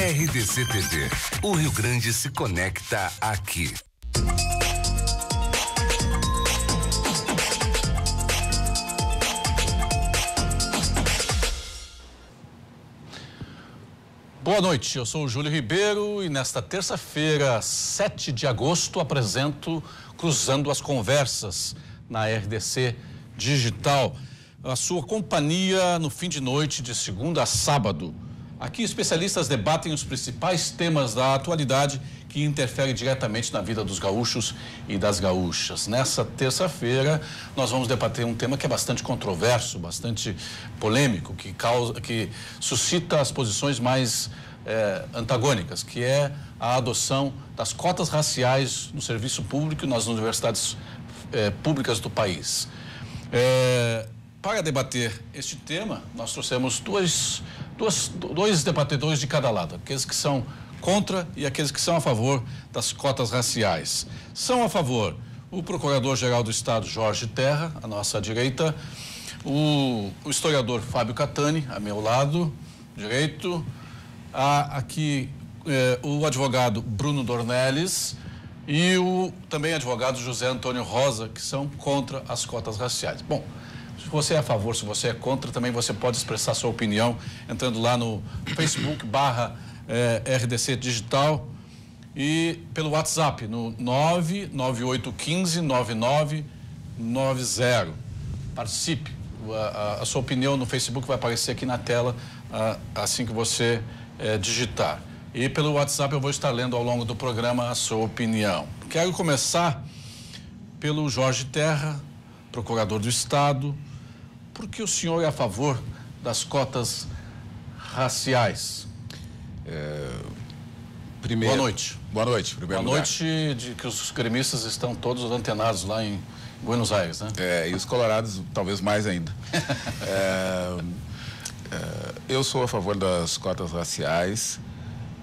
RDC TV. O Rio Grande se conecta aqui. Boa noite, eu sou o Júlio Ribeiro e nesta terça-feira, 7 de agosto, apresento Cruzando as Conversas na RDC Digital. A sua companhia no fim de noite de segunda a sábado. Aqui especialistas debatem os principais temas da atualidade que interferem diretamente na vida dos gaúchos e das gaúchas. Nessa terça-feira, nós vamos debater um tema que é bastante controverso, bastante polêmico, que suscita as posições mais antagônicas, que é a adoção das cotas raciais no serviço público e nas universidades públicas do país. Para debater este tema, nós trouxemos dois debatedores de cada lado, aqueles que são contra e aqueles que são a favor das cotas raciais. São a favor o Procurador-Geral do Estado, Jorge Terra, à nossa direita, o historiador Fábio Catani, a meu lado direito, aqui o advogado Bruno Dornelles e o também advogado José Antônio Rosa, que são contra as cotas raciais. Bom, se você é a favor, se você é contra, também você pode expressar sua opinião entrando lá no Facebook /RDC Digital e pelo WhatsApp no 998159990. Participe. A sua opinião no Facebook vai aparecer aqui na tela assim que você digitar. E pelo WhatsApp eu vou estar lendo ao longo do programa a sua opinião. Quero começar pelo Jorge Terra, procurador do Estado. Por que o senhor é a favor das cotas raciais? Primeiro, boa noite. Boa noite, primeiro lugar. Boa noite de que os gremistas estão todos antenados lá em Buenos Aires, né? E os colorados talvez mais ainda. Eu sou a favor das cotas raciais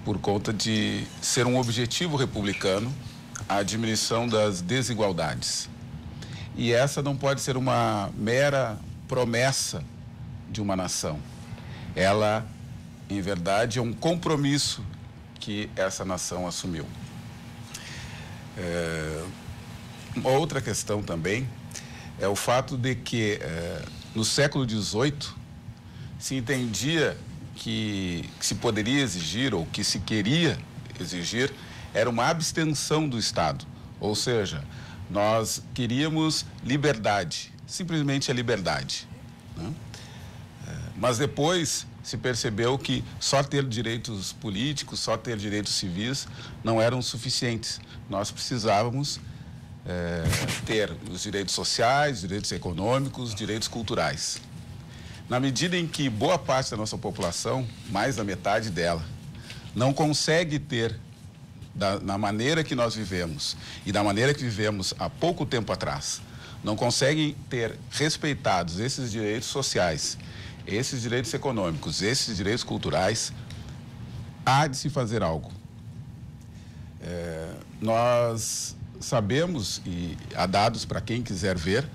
por conta de ser um objetivo republicano a diminuição das desigualdades. E essa não pode ser uma mera promessa de uma nação. Ela, em verdade, é um compromisso que essa nação assumiu. Uma outra questão também é o fato de que no século XVIII se entendia que se poderia exigir ou que se queria exigir era uma abstenção do Estado, ou seja, nós queríamos liberdade, simplesmente a liberdade, né? Mas depois se percebeu que só ter direitos políticos, só ter direitos civis não eram suficientes. Nós precisávamos ter os direitos sociais, direitos econômicos, direitos culturais. Na medida em que boa parte da nossa população, mais da metade dela, não consegue ter na maneira que nós vivemos e da maneira que vivemos há pouco tempo atrás, não conseguem ter respeitados esses direitos sociais, esses direitos econômicos, esses direitos culturais, há de se fazer algo. Nós sabemos, e há dados para quem quiser ver,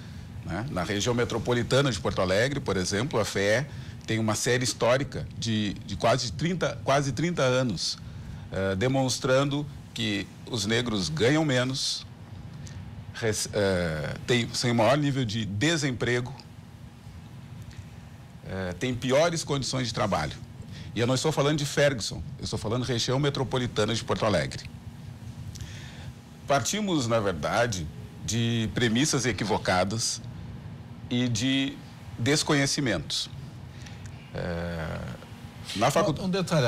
né? Na região metropolitana de Porto Alegre, por exemplo, a FEE tem uma série histórica de quase 30 anos, demonstrando que os negros ganham menos, têm maior nível de desemprego, têm piores condições de trabalho. E eu não estou falando de Ferguson, eu estou falando região metropolitana de Porto Alegre. Partimos, na verdade, de premissas equivocadas e de desconhecimentos. Um detalhe,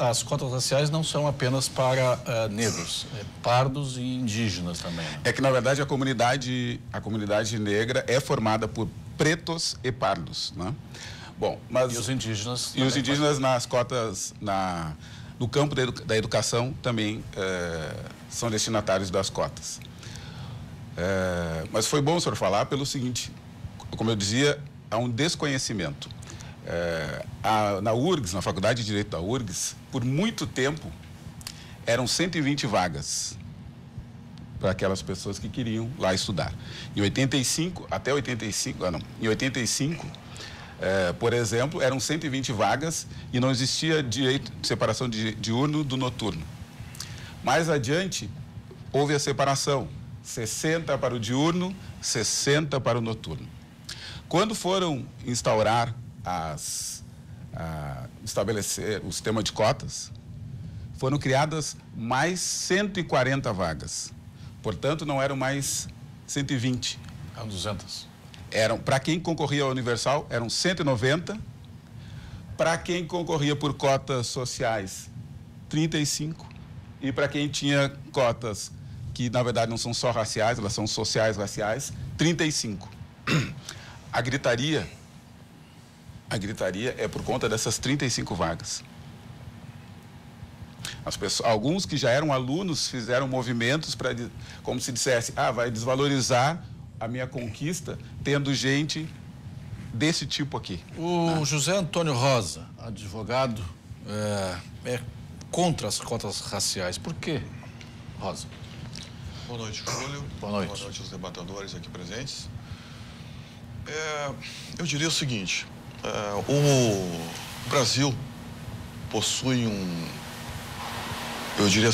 as cotas raciais não são apenas para negros, pardos e indígenas também. Né? É que, na verdade, a comunidade negra é formada por pretos e pardos, né? Bom, mas... E os indígenas? E os indígenas nas cotas, no campo da educação também são destinatários das cotas. Mas foi bom o senhor falar pelo seguinte, como eu dizia, há um desconhecimento. Na URGS, na Faculdade de Direito da URGS, por muito tempo, eram 120 vagas para aquelas pessoas que queriam lá estudar. Em 85, Por exemplo, eram 120 vagas e não existia direito de separação de diurno do noturno. Mais adiante, houve a separação, 60 para o diurno, 60 para o noturno. Quando foram estabelecer o sistema de cotas, foram criadas mais 140 vagas. Portanto, não eram mais 120. Eram 200. Para quem concorria ao Universal, eram 190. Para quem concorria por cotas sociais, 35. E para quem tinha cotas que, na verdade, não são só raciais, elas são sociais, raciais, 35. A gritaria é por conta dessas 35 vagas. Alguns que já eram alunos fizeram movimentos para, como se dissesse, vai desvalorizar a minha conquista tendo gente desse tipo aqui. O José Antônio Rosa, advogado, é contra as cotas raciais. Por quê, Rosa? Boa noite, Júlio. Boa noite. Boa noite aos debatedores aqui presentes. Eu diria o seguinte, o Brasil possui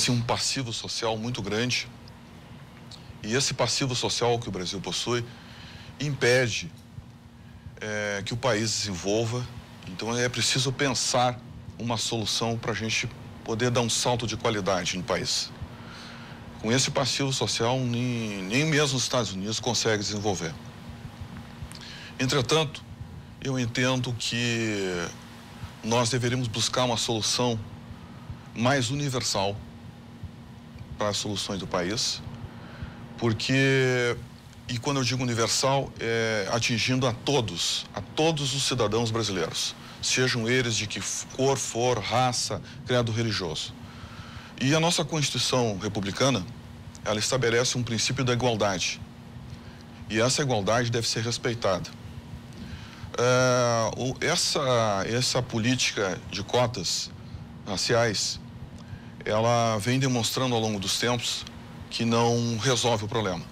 um passivo social muito grande. E esse passivo social que o Brasil possui impede que o país desenvolva. Então é preciso pensar uma solução para a gente poder dar um salto de qualidade no país. Com esse passivo social, nem mesmo os Estados Unidos consegue desenvolver. Entretanto, eu entendo que nós deveríamos buscar uma solução mais universal para as soluções do país, e quando eu digo universal, é atingindo a todos os cidadãos brasileiros, sejam eles de que cor for, raça, credo religioso. E a nossa Constituição republicana, ela estabelece um princípio da igualdade. E essa igualdade deve ser respeitada. Essa política de cotas raciais, ela vem demonstrando ao longo dos tempos que não resolve o problema.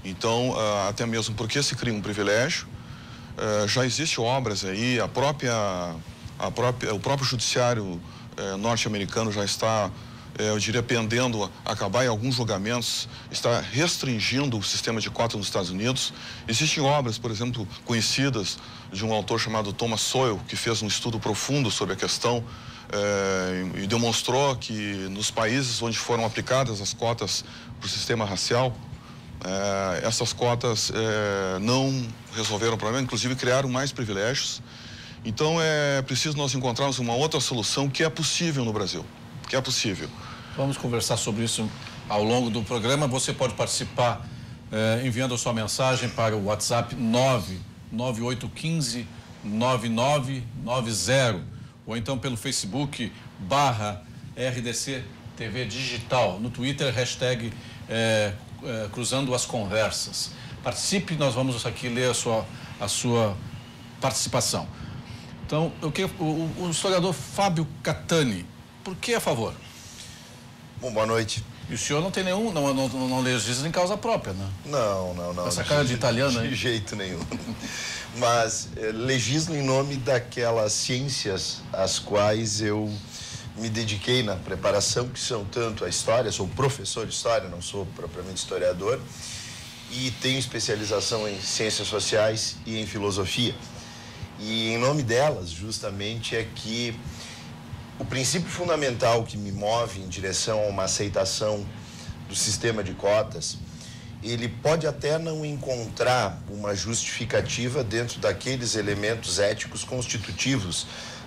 Então, até mesmo porque se cria um privilégio, já existem obras aí, o próprio judiciário norte-americano já está, eu diria, pendendo a acabar em alguns julgamentos, está restringindo o sistema de cotas nos Estados Unidos. Existem obras, por exemplo, conhecidas de um autor chamado Thomas Sowell, que fez um estudo profundo sobre a questão e demonstrou que nos países onde foram aplicadas as cotas para o sistema racial, essas cotas não resolveram o problema, inclusive criaram mais privilégios. Então é preciso nós encontrarmos uma outra solução que é possível no Brasil, que é possível. Vamos conversar sobre isso ao longo do programa. Você pode participar enviando a sua mensagem para o WhatsApp 99815-9990 ou então pelo Facebook /RDC TV Digital. No Twitter, hashtag Cruzando as Conversas. Participe, nós vamos aqui ler a sua participação. Então, o historiador Fábio Catani, por que a favor? Bom, boa noite. E o senhor não tem nenhum, não legisla em causa própria, né? Não. Essa cara de italiano aí. De jeito nenhum. Mas legislo em nome daquelas ciências às quais eu me dediquei na preparação, que são tanto a história, sou professor de história, não sou propriamente historiador, e tenho especialização em ciências sociais e em filosofia. E em nome delas, justamente, é que o princípio fundamental que me move em direção a uma aceitação do sistema de cotas, ele pode até não encontrar uma justificativa dentro daqueles elementos éticos constitutivos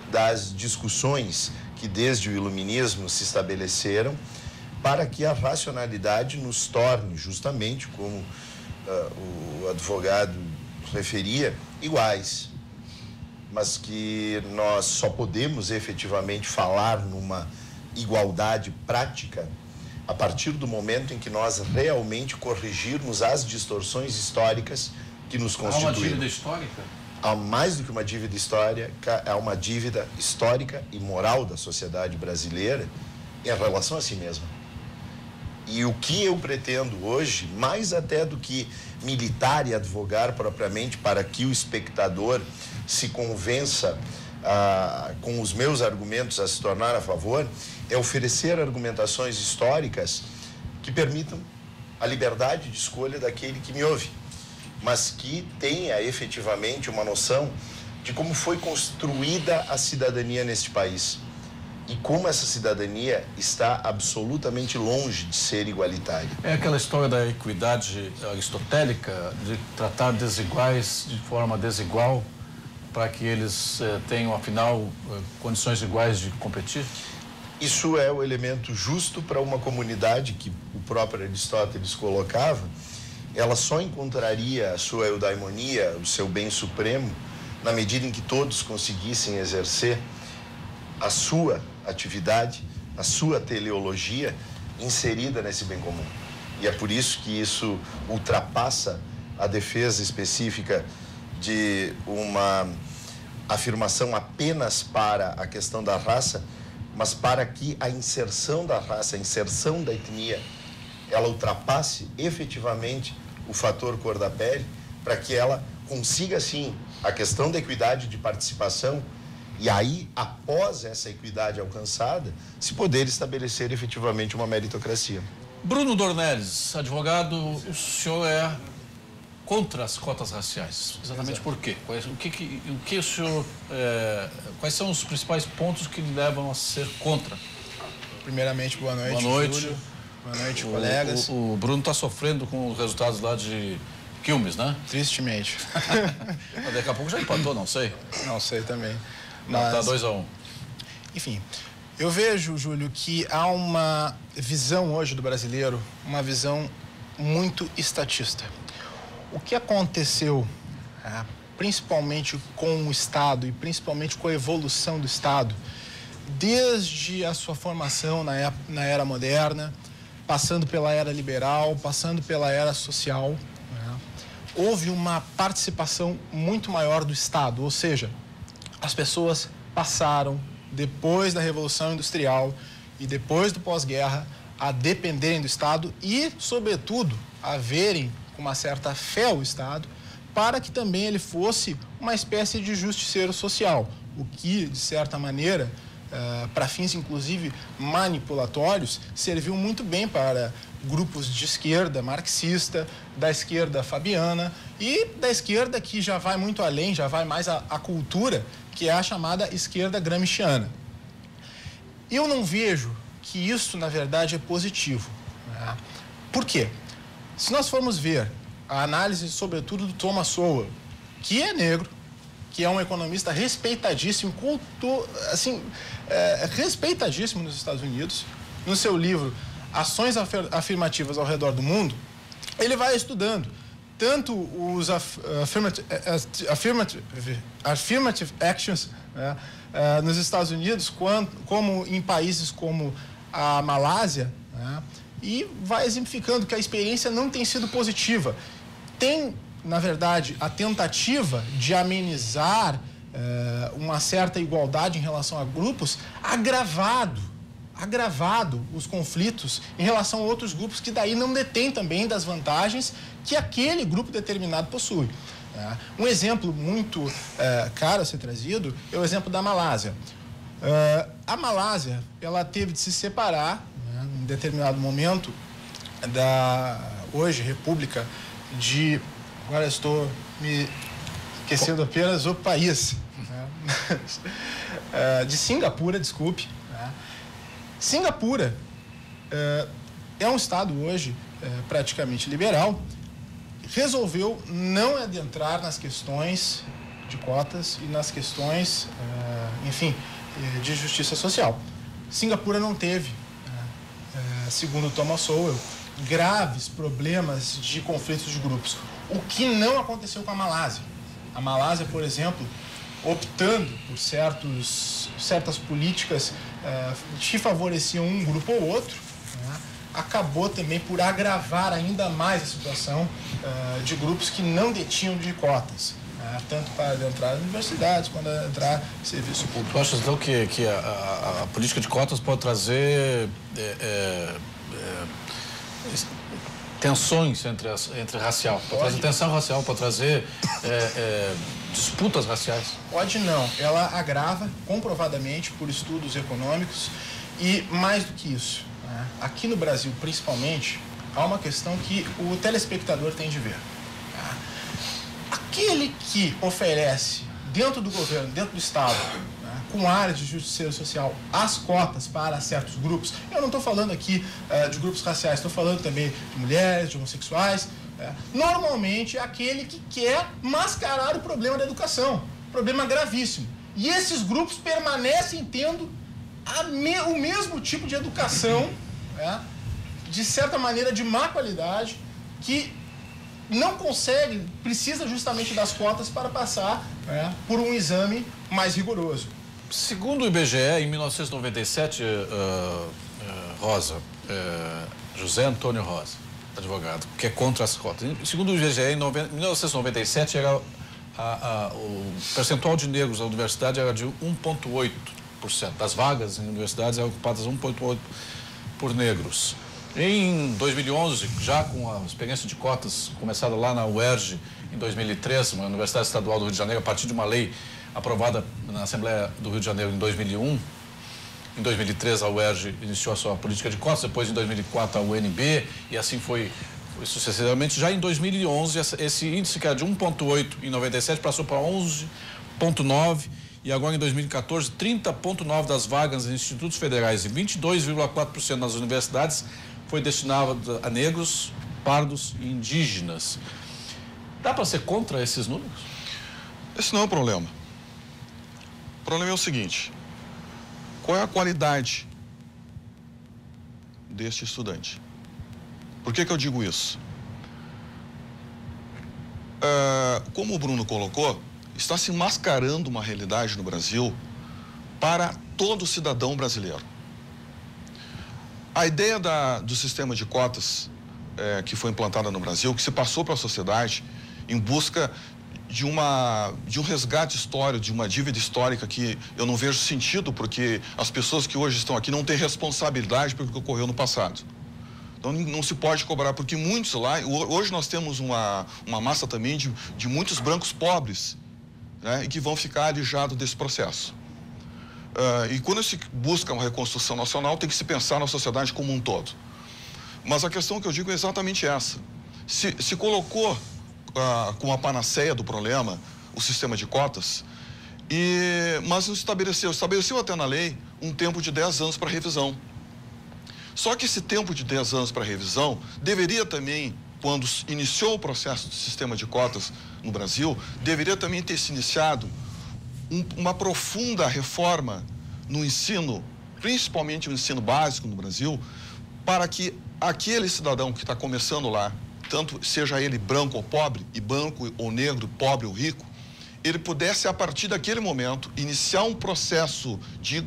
das discussões que desde o iluminismo se estabeleceram para que a racionalidade nos torne, justamente, como o advogado referia, iguais. Mas que nós só podemos efetivamente falar numa igualdade prática a partir do momento em que nós realmente corrigirmos as distorções históricas que nos constituíram. Há uma dívida histórica? Há mais do que uma dívida histórica, há uma dívida histórica e moral da sociedade brasileira em relação a si mesma. E o que eu pretendo hoje, mais até do que militar e advogar propriamente para que o espectador se convença com os meus argumentos a se tornar a favor, é oferecer argumentações históricas que permitam a liberdade de escolha daquele que me ouve, mas que tenha efetivamente uma noção de como foi construída a cidadania neste país e como essa cidadania está absolutamente longe de ser igualitária. É aquela história da equidade aristotélica, de tratar desiguais de forma desigual para que eles tenham, afinal, condições iguais de competir? Isso é o elemento justo para uma comunidade que o próprio Aristóteles colocava. Ela só encontraria a sua eudaimonia, o seu bem supremo, na medida em que todos conseguissem exercer a sua atividade, a sua teleologia inserida nesse bem comum. E é por isso que isso ultrapassa a defesa específica de uma afirmação apenas para a questão da raça, mas para que a inserção da raça, a inserção da etnia, ela ultrapasse efetivamente o fator cor da pele, para que ela consiga, sim, a questão da equidade de participação, e aí, após essa equidade alcançada, se poder estabelecer efetivamente uma meritocracia. Bruno Dornelles, advogado, o senhor é contra as cotas raciais. Exatamente. Exato. Por quê? O que o senhor... quais são os principais pontos que lhe levam a ser contra? Primeiramente, boa noite. Boa noite. Júlio. Boa noite, colegas. O Bruno está sofrendo com os resultados lá de Quilmes, né? Tristemente. Mas daqui a pouco já empatou, não sei. Não sei também. Mas... Tá 2-1. Enfim, eu vejo, Júlio, que há uma visão hoje do brasileiro, uma visão muito estatista. O que aconteceu, principalmente com o Estado e principalmente com a evolução do Estado, desde a sua formação na era moderna, passando pela era liberal, passando pela era social, houve uma participação muito maior do Estado, ou seja, as pessoas passaram, depois da Revolução Industrial e depois do pós-guerra, a dependerem do Estado e, sobretudo, a verem com uma certa fé ao Estado, para que também ele fosse uma espécie de justiceiro social, o que, de certa maneira, para fins, inclusive, manipulatórios, serviu muito bem para grupos de esquerda marxista, da esquerda fabiana e da esquerda que já vai muito além, já vai mais à cultura, que é a chamada esquerda gramsciana. Eu não vejo que isso, na verdade, é positivo. Por quê? Se nós formos ver a análise, sobretudo, do Thomas Sowell, que é negro, que é um economista respeitadíssimo, respeitadíssimo nos Estados Unidos, no seu livro Ações Afirmativas ao Redor do Mundo, ele vai estudando tanto os affirmative actions nos Estados Unidos, como em países como a Malásia, e vai exemplificando que a experiência não tem sido positiva. Tem, na verdade, a tentativa de amenizar uma certa igualdade em relação a grupos, agravado os conflitos em relação a outros grupos que daí não detêm também das vantagens que aquele grupo determinado possui. Um exemplo muito caro a ser trazido é o exemplo da Malásia. A Malásia, ela teve de se separar, em determinado momento, da hoje República de... Agora estou me esquecendo apenas o país. De Singapura, desculpe. Singapura é um estado hoje praticamente liberal, resolveu não adentrar nas questões de cotas e nas questões, de justiça social. Singapura não teve, segundo Thomas Sowell, graves problemas de conflitos de grupos, o que não aconteceu com a Malásia. A Malásia, por exemplo, optando por certas políticas que favoreciam um grupo ou outro, acabou também por agravar ainda mais a situação de grupos que não detinham de cotas, tanto para entrar nas universidades quanto para entrar em serviço público. Tu achas, então, que a política de cotas pode trazer tensões entre racial, para trazer tensão racial, para trazer disputas raciais? Pode não. Ela agrava comprovadamente por estudos econômicos e mais do que isso, né? Aqui no Brasil, principalmente, há uma questão que o telespectador tem de ver. Tá? Aquele que oferece dentro do governo, dentro do Estado, né, com áreas de justiça social, as cotas para certos grupos, eu não estou falando aqui de grupos raciais, estou falando também de mulheres, de homossexuais, normalmente é aquele que quer mascarar o problema da educação, problema gravíssimo. E esses grupos permanecem tendo o mesmo tipo de educação, de certa maneira de má qualidade, que não consegue, precisa justamente das cotas para passar por um exame mais rigoroso. Segundo o IBGE, em 1997, José Antônio Rosa, advogado, que é contra as cotas. Segundo o IBGE, em 1997, o percentual de negros na universidade era de 1,8%. Das vagas em universidades eram ocupadas 1,8% por negros. Em 2011, já com a experiência de cotas começada lá na UERJ em 2003, uma Universidade Estadual do Rio de Janeiro, a partir de uma lei aprovada na Assembleia do Rio de Janeiro em 2001. Em 2003, a UERJ iniciou a sua política de cotas, depois em 2004 a UNB, e assim foi sucessivamente. Já em 2011, esse índice que era de 1,8 em 97 passou para 11,9, e agora em 2014, 30,9 das vagas em institutos federais e 22,4% nas universidades foi destinado a negros, pardos e indígenas. Dá para ser contra esses números? Esse não é o problema. O problema é o seguinte: qual é a qualidade deste estudante? Por que eu digo isso? Como o Bruno colocou, está se mascarando uma realidade no Brasil para todo cidadão brasileiro. A ideia do sistema de cotas que foi implantada no Brasil, que se passou para a sociedade em busca de um resgate histórico, de uma dívida histórica que eu não vejo sentido, porque as pessoas que hoje estão aqui não têm responsabilidade pelo que ocorreu no passado. Então não se pode cobrar, porque muitos lá, hoje nós temos uma massa também de muitos brancos pobres, né, e que vão ficar alijados desse processo. E quando se busca uma reconstrução nacional, tem que se pensar na sociedade como um todo. Mas a questão que eu digo é exatamente essa. Se colocou com a panaceia do problema o sistema de cotas, mas não estabeleceu até na lei um tempo de 10 anos para revisão. Só que esse tempo de 10 anos para revisão deveria também, quando iniciou o processo do sistema de cotas no Brasil, deveria também ter se iniciado uma profunda reforma no ensino, principalmente o ensino básico no Brasil, para que aquele cidadão que está começando lá, tanto seja ele branco ou pobre, e branco ou negro, pobre ou rico, ele pudesse, a partir daquele momento, iniciar um processo de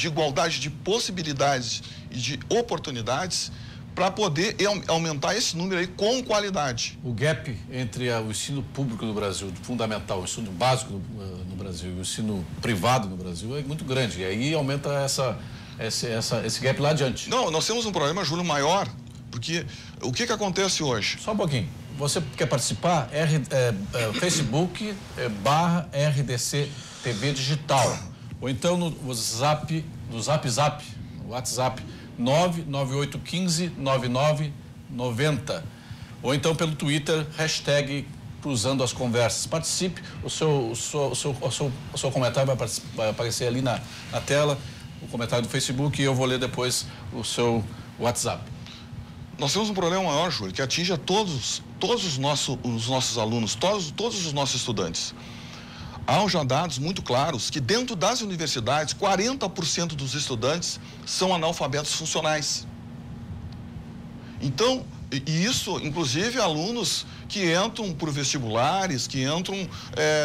igualdade de possibilidades e de oportunidades para poder aumentar esse número aí com qualidade. O gap entre o ensino público no Brasil, fundamental, o ensino básico no Brasil e o ensino privado no Brasil é muito grande. E aí aumenta esse gap lá adiante. Não, nós temos um problema, Júlio, maior, porque o que acontece hoje? Só um pouquinho. Você quer participar? Facebook /RDC TV Digital. Ou então no WhatsApp, no WhatsApp 998159990. Ou então pelo Twitter, #Cruzando as Conversas. Participe, o seu comentário vai aparecer ali na tela, o comentário do Facebook, e eu vou ler depois o seu WhatsApp. Nós temos um problema maior, Júlio, que atinge a todos os nossos alunos, todos os nossos estudantes. Há já dados muito claros que dentro das universidades, 40% dos estudantes são analfabetos funcionais. Então, e isso, inclusive, alunos que entram por vestibulares, que entram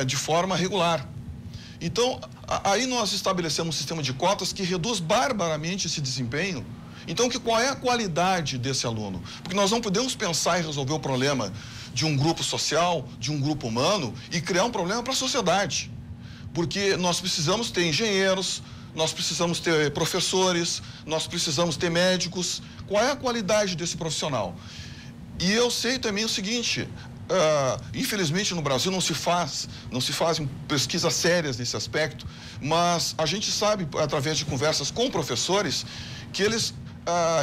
de forma regular. Então, aí nós estabelecemos um sistema de cotas que reduz barbaramente esse desempenho. Então, qual é a qualidade desse aluno? Porque nós não podemos pensar em resolver o problema de um grupo social, de um grupo humano, e criar um problema para a sociedade. Porque nós precisamos ter engenheiros, nós precisamos ter professores, nós precisamos ter médicos. Qual é a qualidade desse profissional? E eu sei também o seguinte, infelizmente no Brasil não se fazem pesquisas sérias nesse aspecto, mas a gente sabe, através de conversas com professores, que eles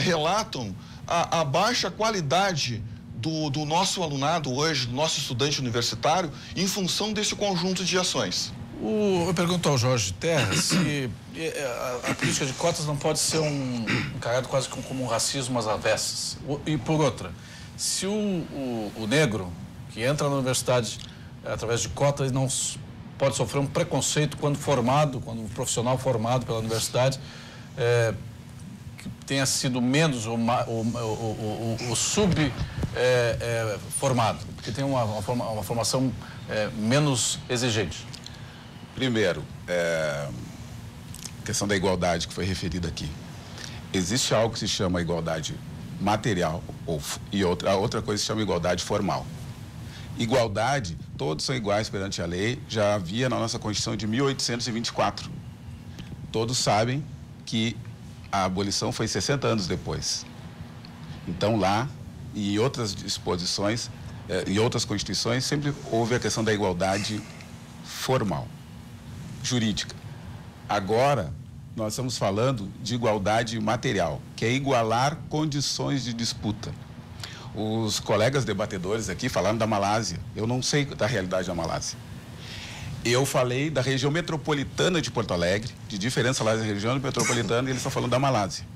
relatam a baixa qualidade do nosso alunado hoje, do nosso estudante universitário, em função desse conjunto de ações. Eu pergunto ao Jorge Terra se a política de cotas não pode ser encarado quase como um racismo às avessas. E por outra, se o negro que entra na universidade através de cotas, ele não pode sofrer um preconceito quando um profissional formado pela universidade que tenha sido menos o subformado, que tem uma formação menos exigente. Primeiro, a questão da igualdade que foi referida aqui. Existe algo que se chama igualdade material e a outra coisa se chama igualdade formal. Igualdade, todos são iguais perante a lei, já havia na nossa Constituição de 1824. Todos sabem que a abolição foi 60 anos depois. Então lá, e em outras disposições, em outras constituições, sempre houve a questão da igualdade formal, jurídica. Agora, nós estamos falando de igualdade material, que é igualar condições de disputa. Os colegas debatedores aqui falaram da Malásia. Eu não sei da realidade da Malásia. Eu falei da região metropolitana de Porto Alegre, de diferença lá da região metropolitana, e eles estão falando da Malásia.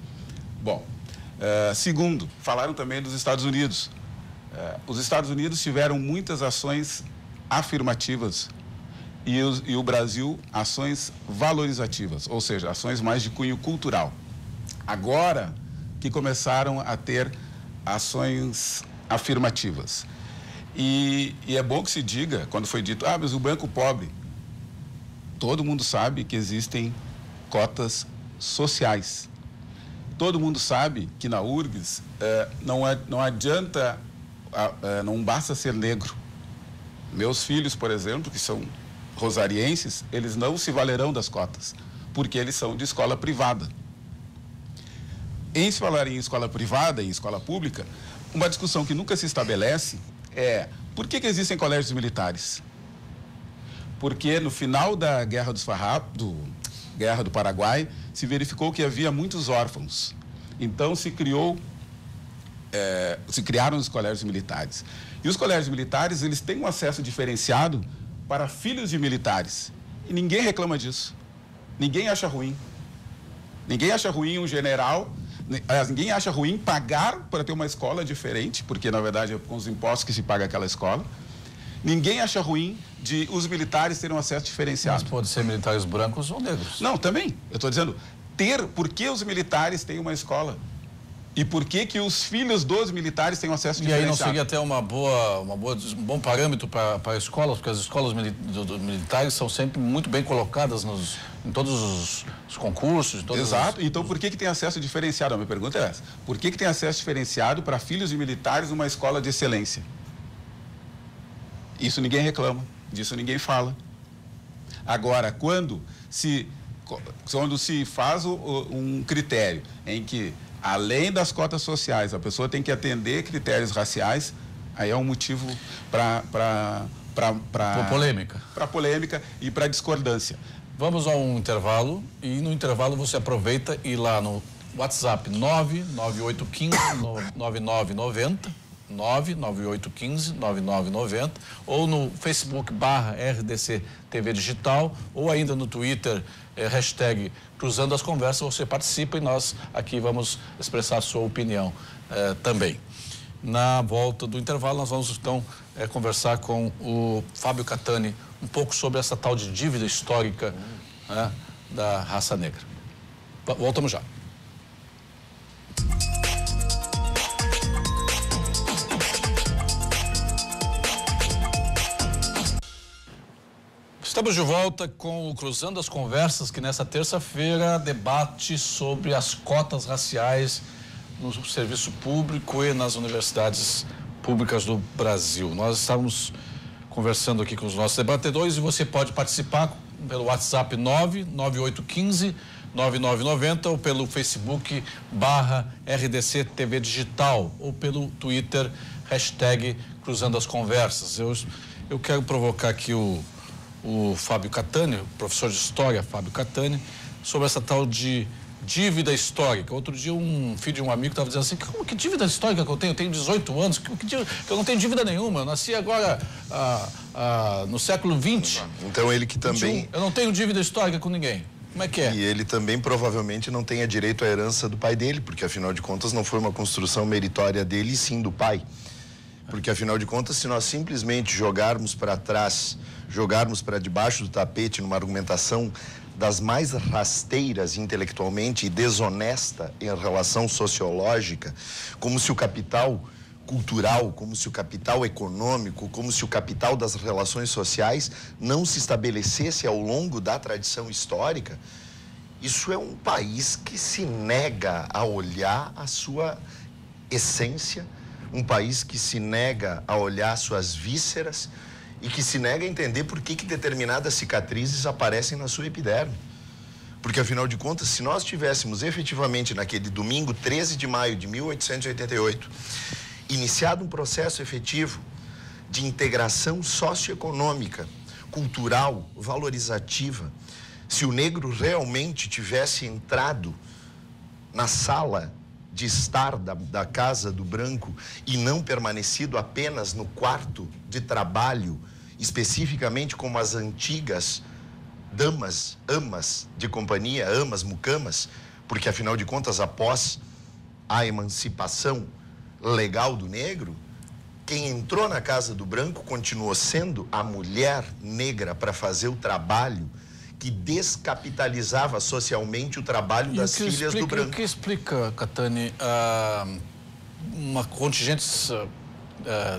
Bom, segundo, falaram também dos Estados Unidos. Os Estados Unidos tiveram muitas ações afirmativas e o Brasil ações valorizativas, ou seja, ações mais de cunho cultural. Agora que começaram a ter ações afirmativas. E é bom que se diga, quando foi dito, mas o branco pobre, todo mundo sabe que existem cotas sociais. Todo mundo sabe que na URGS não adianta, não basta ser negro. Meus filhos, por exemplo, que são rosarienses, eles não se valerão das cotas, porque eles são de escola privada. Em se falar em escola privada e em escola pública, uma discussão que nunca se estabelece é por que existem colégios militares? Porque no final da Guerra dos Farrapos, Guerra do Paraguai, se verificou que havia muitos órfãos. Então se criaram os colégios militares. E os colégios militares, eles têm um acesso diferenciado para filhos de militares. E ninguém reclama disso. Ninguém acha ruim. Ninguém acha ruim um general. Ninguém acha ruim pagar para ter uma escola diferente, porque na verdade é com os impostos que se paga aquela escola. Ninguém acha ruim de os militares terem um acesso diferenciado. Mas pode ser militares brancos ou negros. Não, também. Eu estou dizendo, por que os militares têm uma escola? E por que os filhos dos militares têm um acesso diferenciado? E aí não seria até um bom parâmetro para escolas, porque as escolas militares são sempre muito bem colocadas em todos os concursos. Exato. Então por que tem acesso diferenciado? A minha pergunta é essa. Por que tem acesso diferenciado para filhos de militares numa escola de excelência? Isso ninguém reclama, disso ninguém fala. Agora, quando se faz um critério em que, além das cotas sociais, a pessoa tem que atender critérios raciais, aí é um motivo para polêmica. Para polêmica e para discordância. Vamos a um intervalo e no intervalo você aproveita e ir lá no WhatsApp 99815-9990, 99815-9990, ou no Facebook /RDC TV Digital, ou ainda no Twitter, hashtag Cruzando as Conversas, você participa e nós aqui vamos expressar a sua opinião também. Na volta do intervalo, nós vamos então conversar com o Fábio Catani um pouco sobre essa tal de dívida histórica da raça negra. Voltamos já. Estamos de volta com o Cruzando as Conversas, que nessa terça-feira debate sobre as cotas raciais no serviço público e nas universidades públicas do Brasil. Nós estamos conversando aqui com os nossos debatedores e você pode participar pelo WhatsApp 99815-9990 ou pelo Facebook /RDC TV Digital ou pelo Twitter #Cruzando as Conversas. Eu quero provocar aqui o Fábio Catani, o professor de História, Fábio Catani, sobre essa tal de dívida histórica. Outro dia um filho de um amigo estava dizendo assim, como que dívida histórica que eu tenho? Eu tenho 18 anos, que eu não tenho dívida nenhuma, eu nasci agora no século XX. Então ele que também... 21, eu não tenho dívida histórica com ninguém. Como é que é? E ele também provavelmente não tenha direito à herança do pai dele, porque afinal de contas não foi uma construção meritória dele, e sim do pai. Porque afinal de contas, se nós simplesmente jogarmos para trás, jogarmos para debaixo do tapete numa argumentação das mais rasteiras intelectualmente e desonesta em relação sociológica, como se o capital cultural, como se o capital econômico, como se o capital das relações sociais não se estabelecesse ao longo da tradição histórica, isso é um país que se nega a olhar a sua essência, um país que se nega a olhar suas vísceras e que se nega a entender por que determinadas cicatrizes aparecem na sua epiderme. Porque, afinal de contas, se nós tivéssemos efetivamente, naquele domingo 13 de maio de 1888, iniciado um processo efetivo de integração socioeconômica, cultural, valorizativa, se o negro realmente tivesse entrado na sala de estar da casa do branco e não permanecido apenas no quarto de trabalho, especificamente como as antigas damas, amas de companhia, amas, mucamas, porque afinal de contas, após a emancipação legal do negro, quem entrou na casa do branco continuou sendo a mulher negra para fazer o trabalho que descapitalizava socialmente o trabalho das filhas do branco. O que explica, Catani, uma contingentes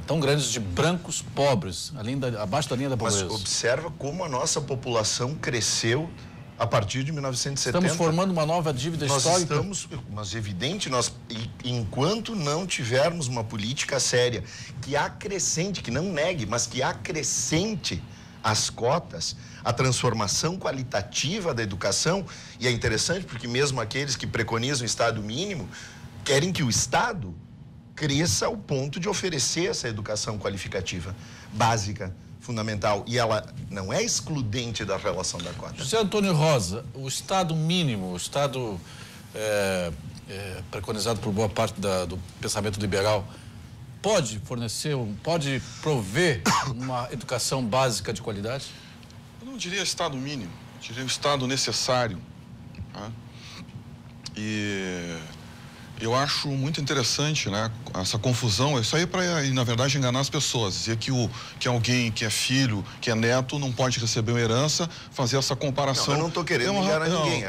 tão grandes de brancos pobres, abaixo da linha da pobreza? Mas observa como a nossa população cresceu a partir de 1970. Estamos formando uma nova dívida histórica? Mas evidente, enquanto não tivermos uma política séria que acrescente, que não negue, mas que acrescente as cotas, a transformação qualitativa da educação, e é interessante porque mesmo aqueles que preconizam o Estado mínimo querem que o Estado cresça ao ponto de oferecer essa educação qualificativa básica, fundamental, e ela não é excludente da relação da cota. José Antônio Rosa, o Estado mínimo, o Estado preconizado por boa parte do pensamento liberal, pode fornecer, pode prover uma educação básica de qualidade? Eu não diria Estado mínimo, eu diria o Estado necessário. Tá? E eu acho muito interessante, né, essa confusão. Isso aí é para, na verdade, enganar as pessoas. Dizer que alguém que é filho, que é neto, não pode receber uma herança, fazer essa comparação. Não, eu não estou querendo enganar ninguém.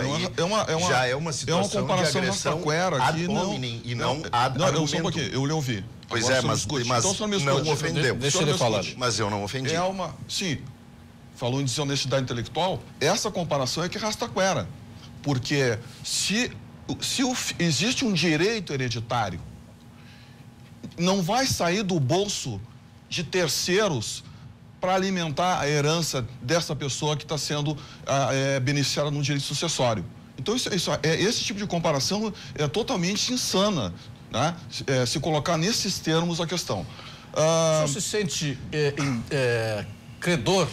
Já é uma situação de agressão ad hominem e não ad argumentum. Eu só um pouquinho, eu lhe ouvi. Pois é, mas então, não ofendeu. Deixa ele falar. Mas eu não ofendi. Sim, falou em desonestidade intelectual, essa comparação é que rastaquera. Porque se existe um direito hereditário, não vai sair do bolso de terceiros para alimentar a herança dessa pessoa que está sendo beneficiada no direito sucessório. Então, esse tipo de comparação é totalmente insana, né? Se colocar nesses termos a questão. O senhor se sente credor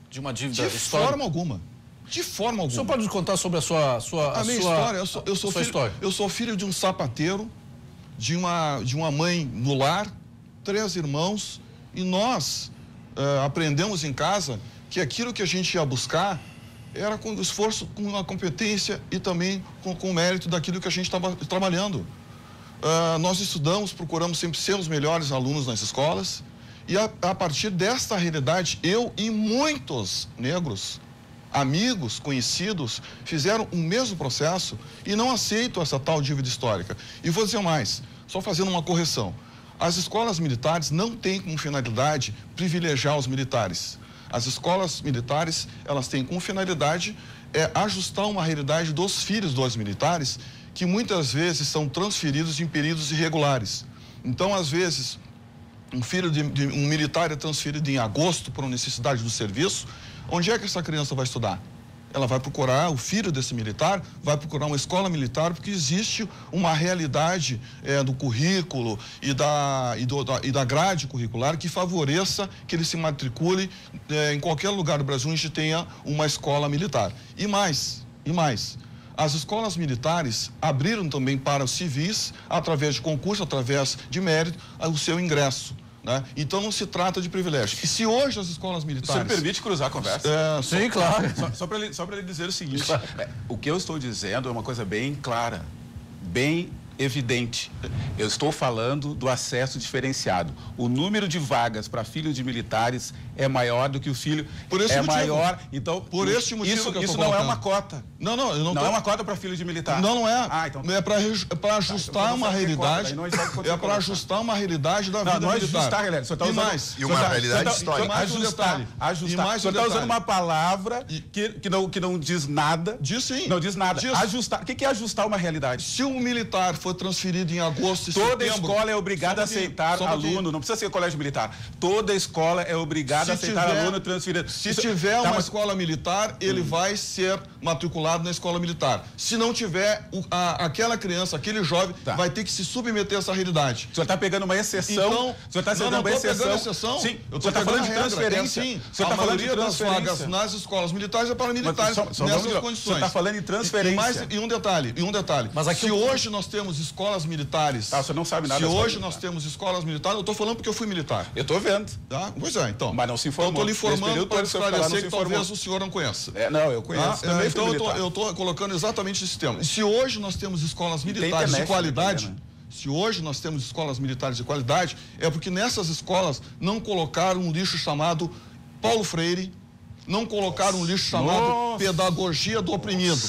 de uma dívida histórica? De forma alguma. De forma alguma. O senhor pode nos contar sobre a minha história? Eu sou filho de um sapateiro, de uma mãe no lar, 3 irmãos, e nós aprendemos em casa que aquilo que a gente ia buscar era com esforço, com a competência e também com o mérito daquilo que a gente estava trabalhando. Nós estudamos, procuramos sempre ser os melhores alunos nas escolas, e a partir desta realidade, eu e muitos negros, amigos, conhecidos, fizeram o mesmo processo e não aceitam essa tal dívida histórica. E vou dizer mais, só fazendo uma correção. As escolas militares não têm como finalidade privilegiar os militares. As escolas militares, elas têm como finalidade ajustar uma realidade dos filhos dos militares, que muitas vezes são transferidos em períodos irregulares. Então, às vezes, um filho de um militar é transferido em agosto por uma necessidade do serviço, onde é que essa criança vai estudar? Ela vai procurar, o filho desse militar vai procurar uma escola militar, porque existe uma realidade do currículo e da grade curricular que favoreça que ele se matricule em qualquer lugar do Brasil onde tenha uma escola militar. E mais, as escolas militares abriram também para os civis, através de concurso, através de mérito, o seu ingresso. Né? Então não se trata de privilégio. E se hoje as escolas militares... Você me permite cruzar a conversa? Sim, claro. Só para ele dizer o seguinte, o que eu estou dizendo é uma coisa bem clara, bem evidente. Eu estou falando do acesso diferenciado. O número de vagas para filhos de militares é maior do que o filho. Por esse motivo. Maior. Então, por esse motivo isso não é uma cota. Não, eu não é uma cota para filho de militar. Não é. Então... É para ajustar uma realidade. É para ajustar uma realidade da vida militar. Ajustar, galera. Você está usando e uma realidade histórica. Ajustar. Você está usando uma palavra que não diz nada. Diz sim. Não diz nada. Ajustar. O que é ajustar uma realidade? Se um militar for transferido em agosto e toda setembro... escola é obrigada a aceitar aluno. Não precisa ser colégio militar. Toda escola é obrigada a aceitar aluno transferido. Se tiver uma escola militar, ele vai ser matriculado na escola militar. Se não tiver, aquela criança, aquele jovem, vai ter que se submeter a essa realidade. O senhor está pegando uma exceção. Então, o senhor está pegando uma exceção. Sim, eu estou falando de transferência. A maioria das vagas nas escolas militares é para militares nessas condições. O senhor está falando em transferência. E um detalhe. Mas aqui se hoje nós temos escolas militares... você não sabe nada. Se hoje nós temos escolas militares, eu estou falando porque eu fui militar. Eu estou vendo. Tá? Pois é, então. Mas não se informou. Eu estou lhe informando para esclarecer que talvez o senhor não conheça. Não, eu conheço. Então eu estou colocando exatamente esse tema. E se hoje nós temos escolas militares de qualidade... Se hoje nós temos escolas militares de qualidade, é porque nessas escolas não colocaram um lixo chamado Paulo Freire, não colocaram um lixo chamado pedagogia do oprimido,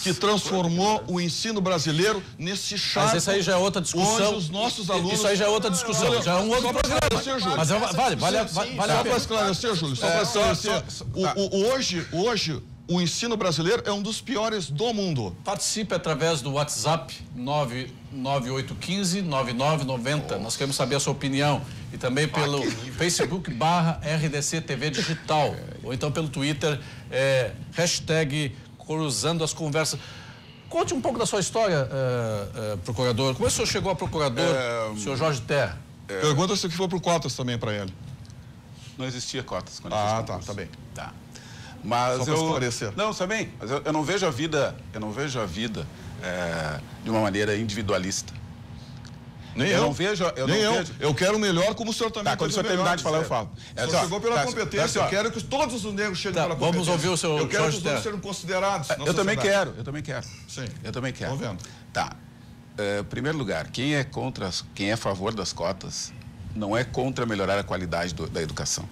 que transformou o ensino brasileiro nesse charco. Mas isso aí já é outra discussão. Onde os nossos alunos... Isso aí já é outra discussão, já é um outro programa. Mas vale só para esclarecer, Júlio, só para esclarecer. Hoje, o ensino brasileiro é um dos piores do mundo. Participe através do WhatsApp 99815-9990. Nós queremos saber a sua opinião. E também pelo Facebook /RDC TV Digital. Ou então pelo Twitter, hashtag Cruzando as Conversas. Conte um pouco da sua história, procurador. Como é que o senhor chegou a procurador, senhor Jorge Terra? Pergunta se for por cotas também para ele. Não existia cotas. Quando tá bem. Tá. Mas só para esclarecer. Não, também. Mas eu não vejo a vida, de uma maneira individualista. Nem eu. Eu quero o melhor, como o senhor também. Quando o senhor terminar de falar, eu falo. O senhor chegou pela competência. Eu quero que todos os negros cheguem pela competência. Vamos ouvir o seu Eu quero que os negros sejam considerados. Eu também quero. Sim. Eu também quero. Estou vendo. Tá. Em primeiro lugar, quem é a favor das cotas não é contra melhorar a qualidade da educação.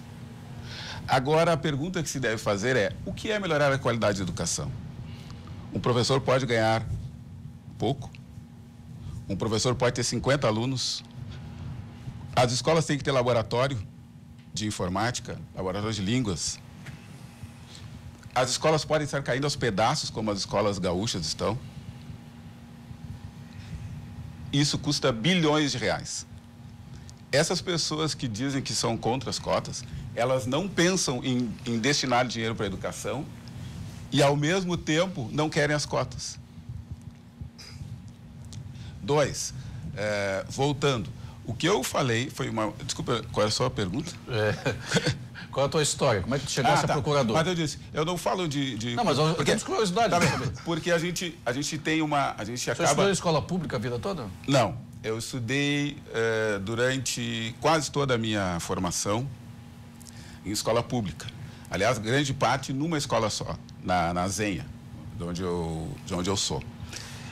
Agora, a pergunta que se deve fazer é: o que é melhorar a qualidade da educação? Um professor pode ganhar pouco? Um professor pode ter 50 alunos? As escolas têm que ter laboratório de informática, laboratório de línguas. As escolas podem estar caindo aos pedaços, como as escolas gaúchas estão. Isso custa bilhões de reais. Essas pessoas que dizem que são contra as cotas, elas não pensam em destinar dinheiro para a educação e, ao mesmo tempo, não querem as cotas. 2, voltando, o que eu falei foi uma... Desculpa, qual é a sua pergunta? Qual é a tua história? Como é que tu chegasse a procurador? Mas eu disse, eu não falo de... Não, mas eu tenho curiosidade. Porque a gente tem uma... A gente acaba... Você estudou em escola pública a vida toda? Não, eu estudei durante quase toda a minha formação em escola pública. Aliás, grande parte numa escola só, na Zenha, de onde eu sou.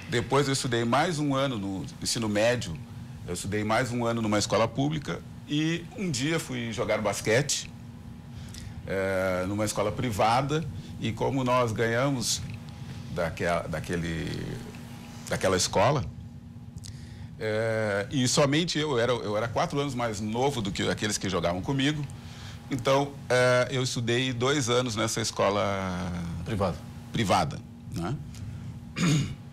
Depois eu estudei mais um ano no ensino médio, eu estudei mais um ano numa escola pública e um dia fui jogar basquete numa escola privada e como nós ganhamos daquela escola, e somente eu era 4 anos mais novo do que aqueles que jogavam comigo, então eu estudei 2 anos nessa escola privada, né?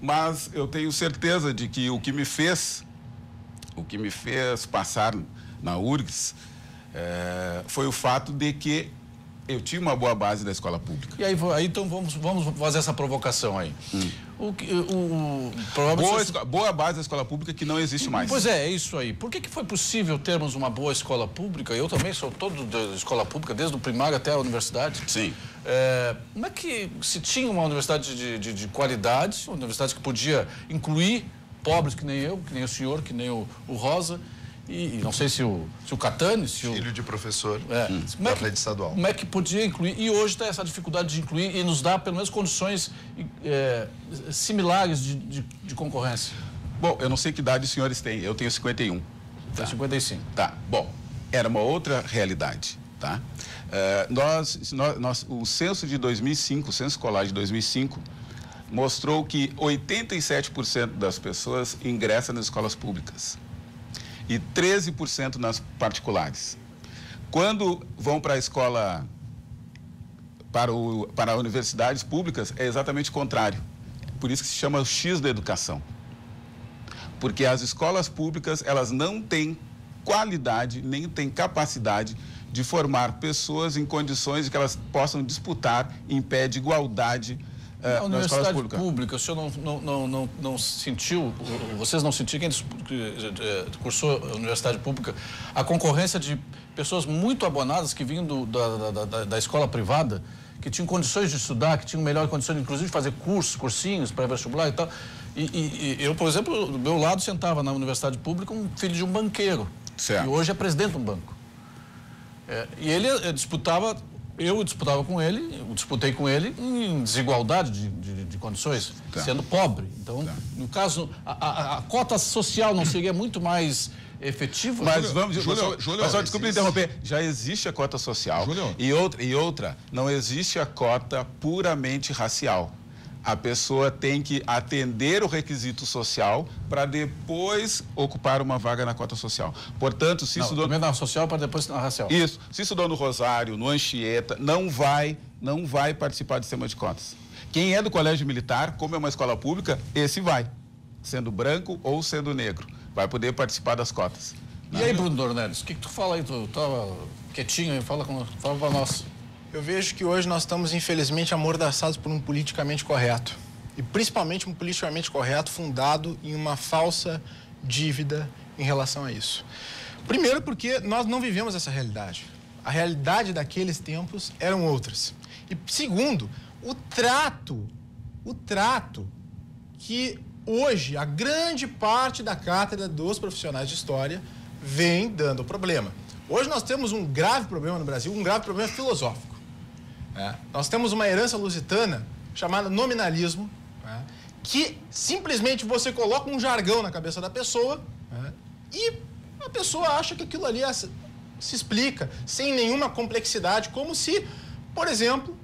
Mas eu tenho certeza de que o que me fez passar na URGS foi o fato de que Eu tinha uma boa base da escola pública. E aí então vamos fazer essa provocação aí. Boa base da escola pública que não existe mais. Pois é isso aí. Por que foi possível termos uma boa escola pública? Eu também sou todo da escola pública, desde o primário até a universidade. Sim. Como é que se tinha uma universidade de qualidade, uma universidade que podia incluir pobres que nem eu, que nem o senhor, que nem o Rosa, e não sei se o Catani... Filho de professor da rede estadual. Como é que podia incluir? E hoje tem essa dificuldade de incluir e nos dá pelo menos condições similares de concorrência. Bom, eu não sei que idade os senhores têm, eu tenho 51. Tá. 55. Tá, bom, era uma outra realidade, tá? O censo de 2005, o censo escolar de 2005, mostrou que 87% das pessoas ingressam nas escolas públicas e 13% nas particulares. Quando vão para a escola, para universidades públicas, é exatamente o contrário. Por isso que se chama o X da educação. Porque as escolas públicas, elas não têm qualidade, nem têm capacidade de formar pessoas em condições de que elas possam disputar em pé de igualdade na universidade pública. O senhor não sentiu, vocês não sentiram, quem cursou a universidade pública, a concorrência de pessoas muito abonadas que vinham da escola privada, que tinham condições de estudar, que tinham melhores condições, inclusive, de fazer cursinhos para vestibular e tal. E eu, por exemplo, do meu lado, sentava na universidade pública um filho de um banqueiro. Certo. E hoje é presidente de um banco. E ele disputava... Eu disputava com ele, eu disputei com ele em desigualdade de condições, sendo pobre. Então, no caso, a cota social não seria muito mais efetiva? Mas Júlio, desculpe interromper, já existe a cota social. Júlio. E outra, não existe a cota puramente racial. A pessoa tem que atender o requisito social para depois ocupar uma vaga na cota social. Portanto, se estudou... Primeiro na social para depois na racial. Isso. Se estudou no Rosário, no Anchieta, não vai participar do sistema de cotas. Quem é do colégio militar, como é uma escola pública, esse vai. Sendo branco ou sendo negro. Vai poder participar das cotas. E aí, Bruno Dornelles, o que tu fala aí? Tu estava quietinho aí, fala para nós. Eu vejo que hoje nós estamos, infelizmente, amordaçados por um politicamente correto. E principalmente um politicamente correto fundado em uma falsa dívida em relação a isso. Primeiro porque nós não vivemos essa realidade. A realidade daqueles tempos eram outras. E segundo, o trato que hoje a grande parte da cátedra dos profissionais de história vem dando problema. Hoje nós temos um grave problema no Brasil, um grave problema filosófico. Nós temos uma herança lusitana chamada nominalismo, que simplesmente você coloca um jargão na cabeça da pessoa e a pessoa acha que aquilo ali se explica sem nenhuma complexidade, como se, por exemplo,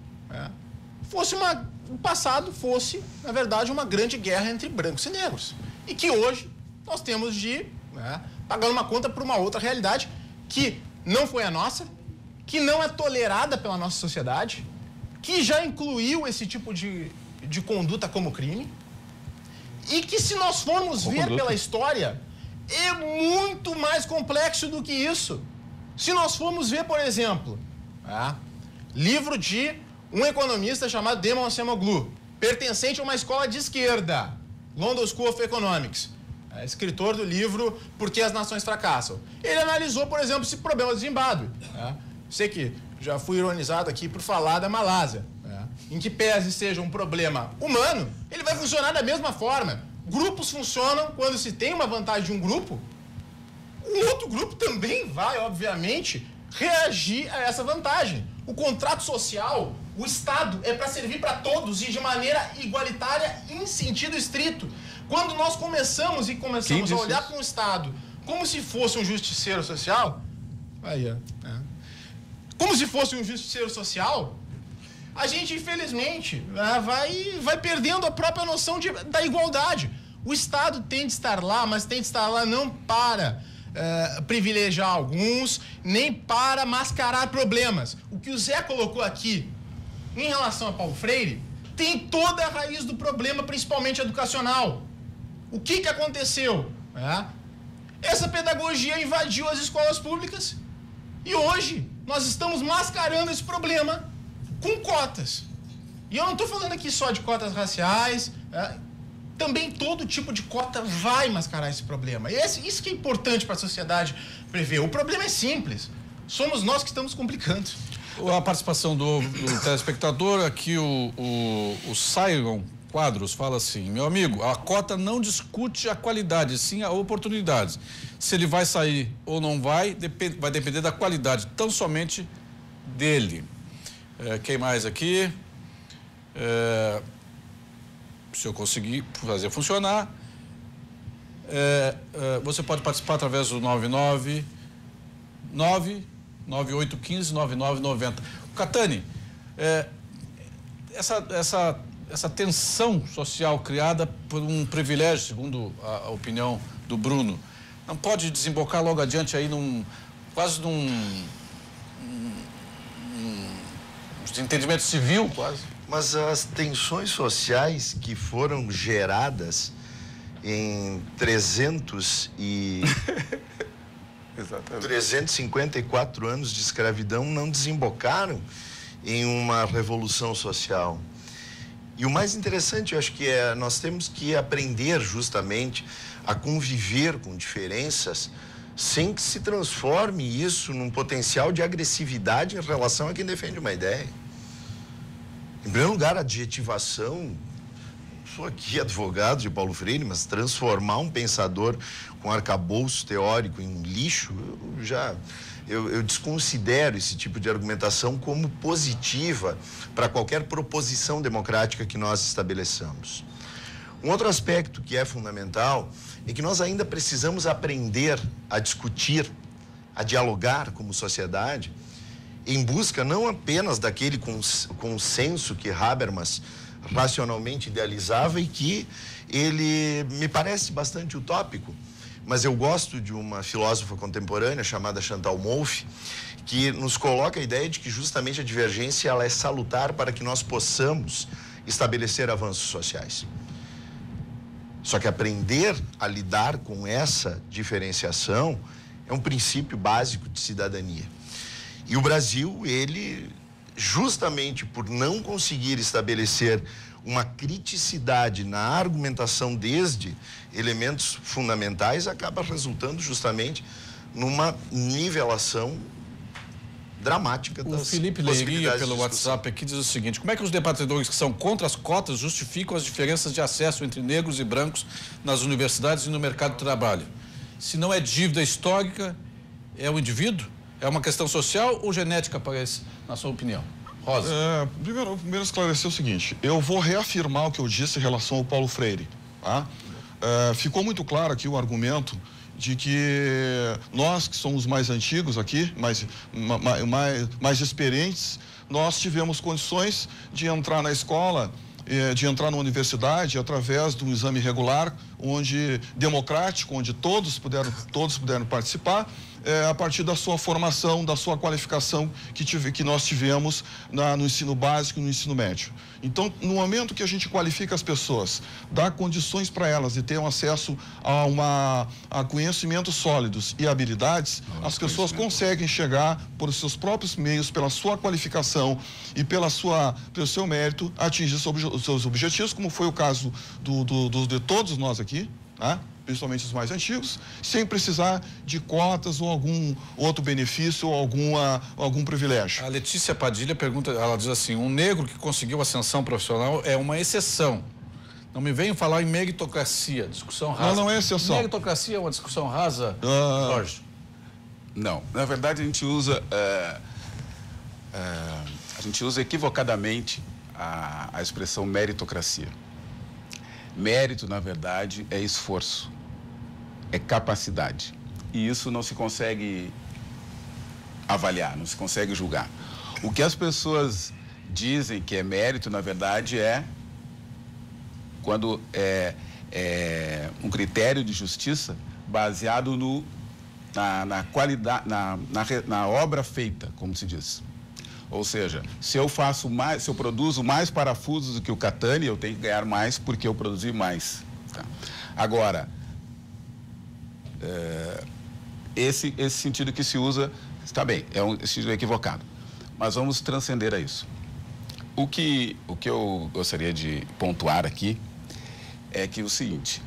o passado fosse, na verdade, uma grande guerra entre brancos e negros. E que hoje nós temos de pagar uma conta por uma outra realidade que não foi a nossa, que não é tolerada pela nossa sociedade, que já incluiu esse tipo de conduta como crime, e que, se nós formos ver pela história, é muito mais complexo do que isso. Se nós formos ver, por exemplo, livro de um economista chamado Demon Acemoglu, pertencente a uma escola de esquerda, London School of Economics, escritor do livro Por que as Nações Fracassam. Ele analisou, por exemplo, esse problema do Zimbábue. Sei que já fui ironizado aqui por falar da Malásia, em que pese seja um problema humano, ele vai funcionar da mesma forma. Grupos funcionam quando se tem uma vantagem de um grupo, o outro grupo também vai, obviamente, reagir a essa vantagem. O contrato social, o Estado é para servir para todos e de maneira igualitária em sentido estrito. Quando nós começamos a olhar para um Estado como se fosse um justiceiro social, como se fosse um justiceiro social, a gente, infelizmente, vai perdendo a própria noção da igualdade. O Estado tem de estar lá, mas tem de estar lá não para privilegiar alguns, nem para mascarar problemas. O que o Zé colocou aqui em relação a Paulo Freire tem toda a raiz do problema, principalmente educacional. O que aconteceu? Essa pedagogia invadiu as escolas públicas e hoje nós estamos mascarando esse problema com cotas. E eu não estou falando aqui só de cotas raciais, também todo tipo de cota vai mascarar esse problema. E isso que é importante para a sociedade prever. O problema é simples, somos nós que estamos complicando. A participação do telespectador aqui, o Sairon Quadros fala assim: meu amigo, a cota não discute a qualidade, sim a oportunidade. Se ele vai sair ou não vai, vai depender da qualidade, tão somente dele. Quem mais aqui? Se eu conseguir fazer funcionar, você pode participar através do 999-9815-9990. Catani, essa tensão social criada por um privilégio, segundo a opinião do Bruno, não pode desembocar logo adiante aí quase num desentendimento civil, quase? Mas as tensões sociais que foram geradas em 354 anos de escravidão não desembocaram em uma revolução social. E o mais interessante, eu acho que nós temos que aprender justamente a conviver com diferenças sem que se transforme isso num potencial de agressividade em relação a quem defende uma ideia. Em primeiro lugar, a adjetivação, sou aqui advogado de Paulo Freire, mas transformar um pensador com arcabouço teórico em lixo, eu desconsidero esse tipo de argumentação como positiva para qualquer proposição democrática que nós estabeleçamos. Um outro aspecto que é fundamental é que nós ainda precisamos aprender a discutir, a dialogar como sociedade, em busca não apenas daquele consenso que Habermas racionalmente idealizava e que ele me parece bastante utópico, mas eu gosto de uma filósofa contemporânea chamada Chantal Mouffe, que nos coloca a ideia de que justamente a divergência ela é salutar para que nós possamos estabelecer avanços sociais. Só que aprender a lidar com essa diferenciação é um princípio básico de cidadania. E o Brasil, ele, justamente por não conseguir estabelecer uma criticidade na argumentação desde elementos fundamentais, acaba resultando justamente numa nivelação dramática das possibilidades. O Felipe Leiria, pelo WhatsApp aqui, diz o seguinte: como é que os debatedores que são contra as cotas justificam as diferenças de acesso entre negros e brancos nas universidades e no mercado de trabalho? Se não é dívida histórica, é o indivíduo? É uma questão social ou genética, parece, na sua opinião? Rosa. Primeiro esclarecer o seguinte: eu vou reafirmar o que eu disse em relação ao Paulo Freire. Tá? Ficou muito claro aqui o argumento de que nós, que somos mais antigos aqui, mais experientes, nós tivemos condições de entrar na escola, de entrar na universidade através de um exame regular, democrático, onde todos puderam participar, a partir da sua formação, da sua qualificação que nós tivemos no ensino básico e no ensino médio. Então, no momento que a gente qualifica as pessoas, dá condições para elas de ter um acesso a conhecimentos sólidos e habilidades, as pessoas conseguem chegar por seus próprios meios, pela sua qualificação e pelo seu mérito, atingir os seus objetivos, como foi o caso de todos nós aqui, né? Principalmente os mais antigos, sem precisar de cotas ou algum outro benefício ou algum privilégio. A Letícia Padilha pergunta, ela diz assim: um negro que conseguiu ascensão profissional é uma exceção. Não me venham falar em meritocracia, discussão rasa. Não é exceção. Meritocracia é uma discussão rasa, Jorge? Não, na verdade a gente usa equivocadamente a expressão meritocracia. Mérito, na verdade, é esforço, é capacidade. E isso não se consegue avaliar, não se consegue julgar. O que as pessoas dizem que é mérito, na verdade, é quando é um critério de justiça baseado na qualidade, na obra feita, como se diz. Ou seja, se eu produzo mais parafusos do que o Catani, eu tenho que ganhar mais porque eu produzi mais. Tá? Agora, esse sentido que se usa Está bem, é um estilo equivocado. Mas vamos transcender a isso. O que eu gostaria de pontuar aqui é que o seguinte,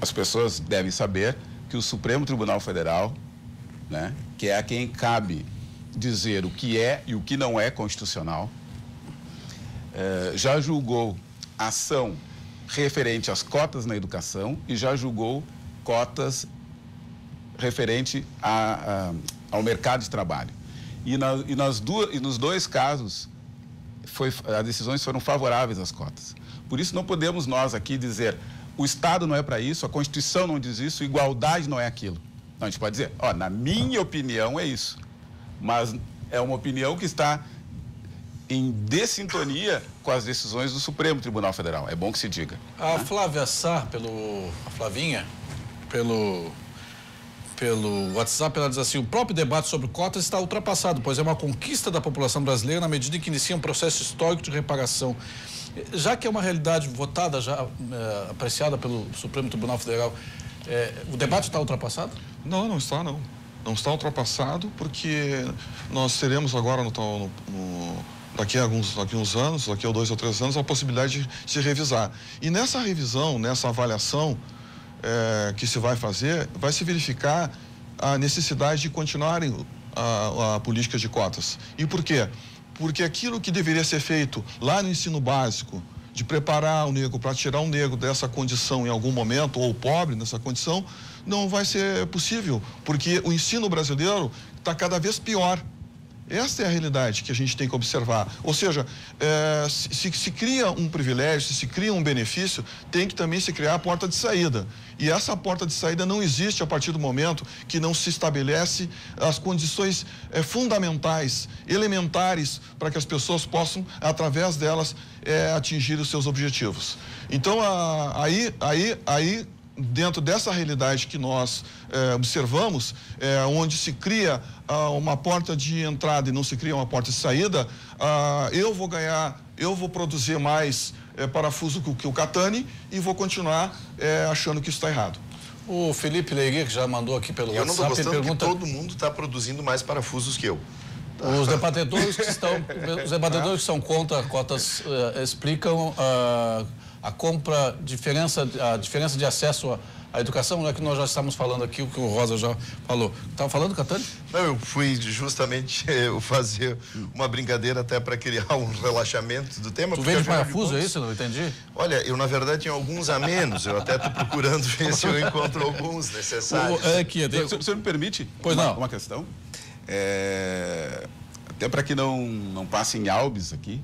as pessoas devem saber que o Supremo Tribunal Federal, né, que é a quem cabe dizer o que é e o que não é constitucional, já julgou ação referente às cotas na educação e já julgou cotas referente ao mercado de trabalho. E nos dois casos, as decisões foram favoráveis às cotas. Por isso, não podemos nós aqui dizer o Estado não é para isso, a Constituição não diz isso, igualdade não é aquilo. Não, a gente pode dizer, na minha opinião é isso. Mas é uma opinião que está em dessintonia com as decisões do Supremo Tribunal Federal. É bom que se diga. A Flávia Sá, a Flavinha, pelo WhatsApp, ela diz assim: o próprio debate sobre cotas está ultrapassado, pois é uma conquista da população brasileira na medida em que inicia um processo histórico de reparação. Já que é uma realidade votada, já apreciada pelo Supremo Tribunal Federal, o debate está ultrapassado? Não está, não. Não está ultrapassado, porque nós teremos agora, daqui a uns anos, daqui a 2 ou 3 anos, a possibilidade de se revisar. E nessa revisão, nessa avaliação que se vai fazer, vai se verificar a necessidade de continuarem a política de cotas. E por quê? Porque aquilo que deveria ser feito lá no ensino básico, de preparar o negro para tirar um negro dessa condição em algum momento, ou pobre nessa condição, não vai ser possível, porque o ensino brasileiro está cada vez pior. Esta é a realidade que a gente tem que observar. Ou seja, se cria um privilégio, se cria um benefício, tem que também se criar a porta de saída. E essa porta de saída não existe a partir do momento que não se estabelece as condições fundamentais, elementares, para que as pessoas possam, através delas, atingir os seus objetivos. Então, aí dentro dessa realidade que nós observamos, onde se cria uma porta de entrada e não se cria uma porta de saída, eu vou ganhar, eu vou produzir mais parafuso que o Catani e vou continuar achando que isso está errado. O Felipe Leguer, que já mandou aqui pelo WhatsApp, eu não estou gostando pergunta... que todo mundo está produzindo mais parafusos que eu. Os debatedores que são contra cotas explicam a diferença de acesso à educação, é que nós já estamos falando aqui, o que o Rosa já falou. Estava falando, Catani? Não, eu fui justamente fazer uma brincadeira até para criar um relaxamento do tema. Tu vende parafuso, é isso? Eu não entendi. Olha, eu na verdade tinha alguns a menos, eu até estou procurando ver se eu encontro alguns necessários. O senhor me permite uma questão? Até para que não passe em albis aqui,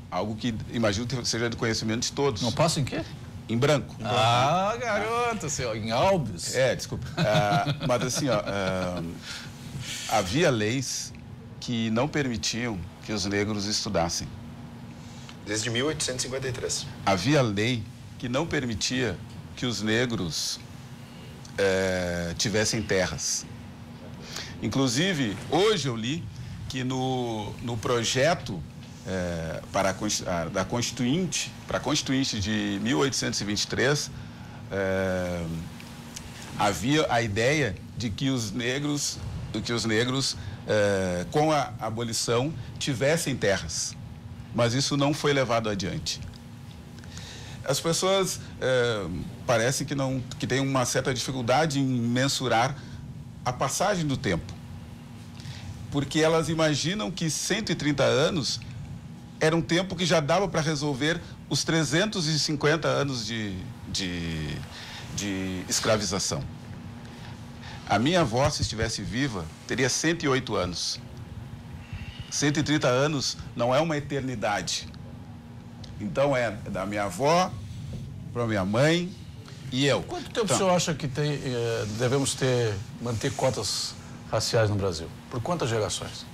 algo que imagino que seja de conhecimento de todos. Não passa em quê? Em branco. Ah, garoto, senhor, em albis. Desculpa. Mas assim, havia leis que não permitiam que os negros estudassem. Desde 1853. Havia lei que não permitia que os negros tivessem terras. Inclusive, hoje eu li que no projeto para a Constituinte de 1823, havia a ideia de que os negros com a abolição, tivessem terras. Mas isso não foi levado adiante. As pessoas parecem que têm uma certa dificuldade em mensurar a passagem do tempo. Porque elas imaginam que 130 anos era um tempo que já dava para resolver os 350 anos de escravização. A minha avó, se estivesse viva, teria 108 anos. 130 anos não é uma eternidade. Então, é da minha avó para minha mãe e eu. Quanto tempo o senhor acha que devemos manter cotas raciais no Brasil? Por quantas gerações?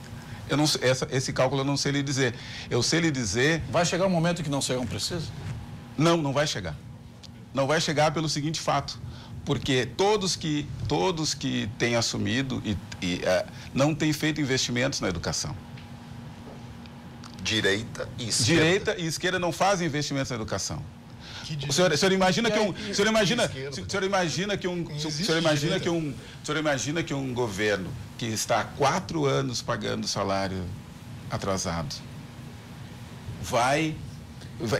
Eu não, esse cálculo eu não sei lhe dizer. Eu sei lhe dizer... Vai chegar um momento que não serão precisos? Não vai chegar. Não vai chegar pelo seguinte fato. Porque todos que têm assumido não têm feito investimentos na educação. Direita e esquerda. Direita e esquerda não fazem investimentos na educação. O senhor imagina que um governo que está há 4 anos pagando salário atrasado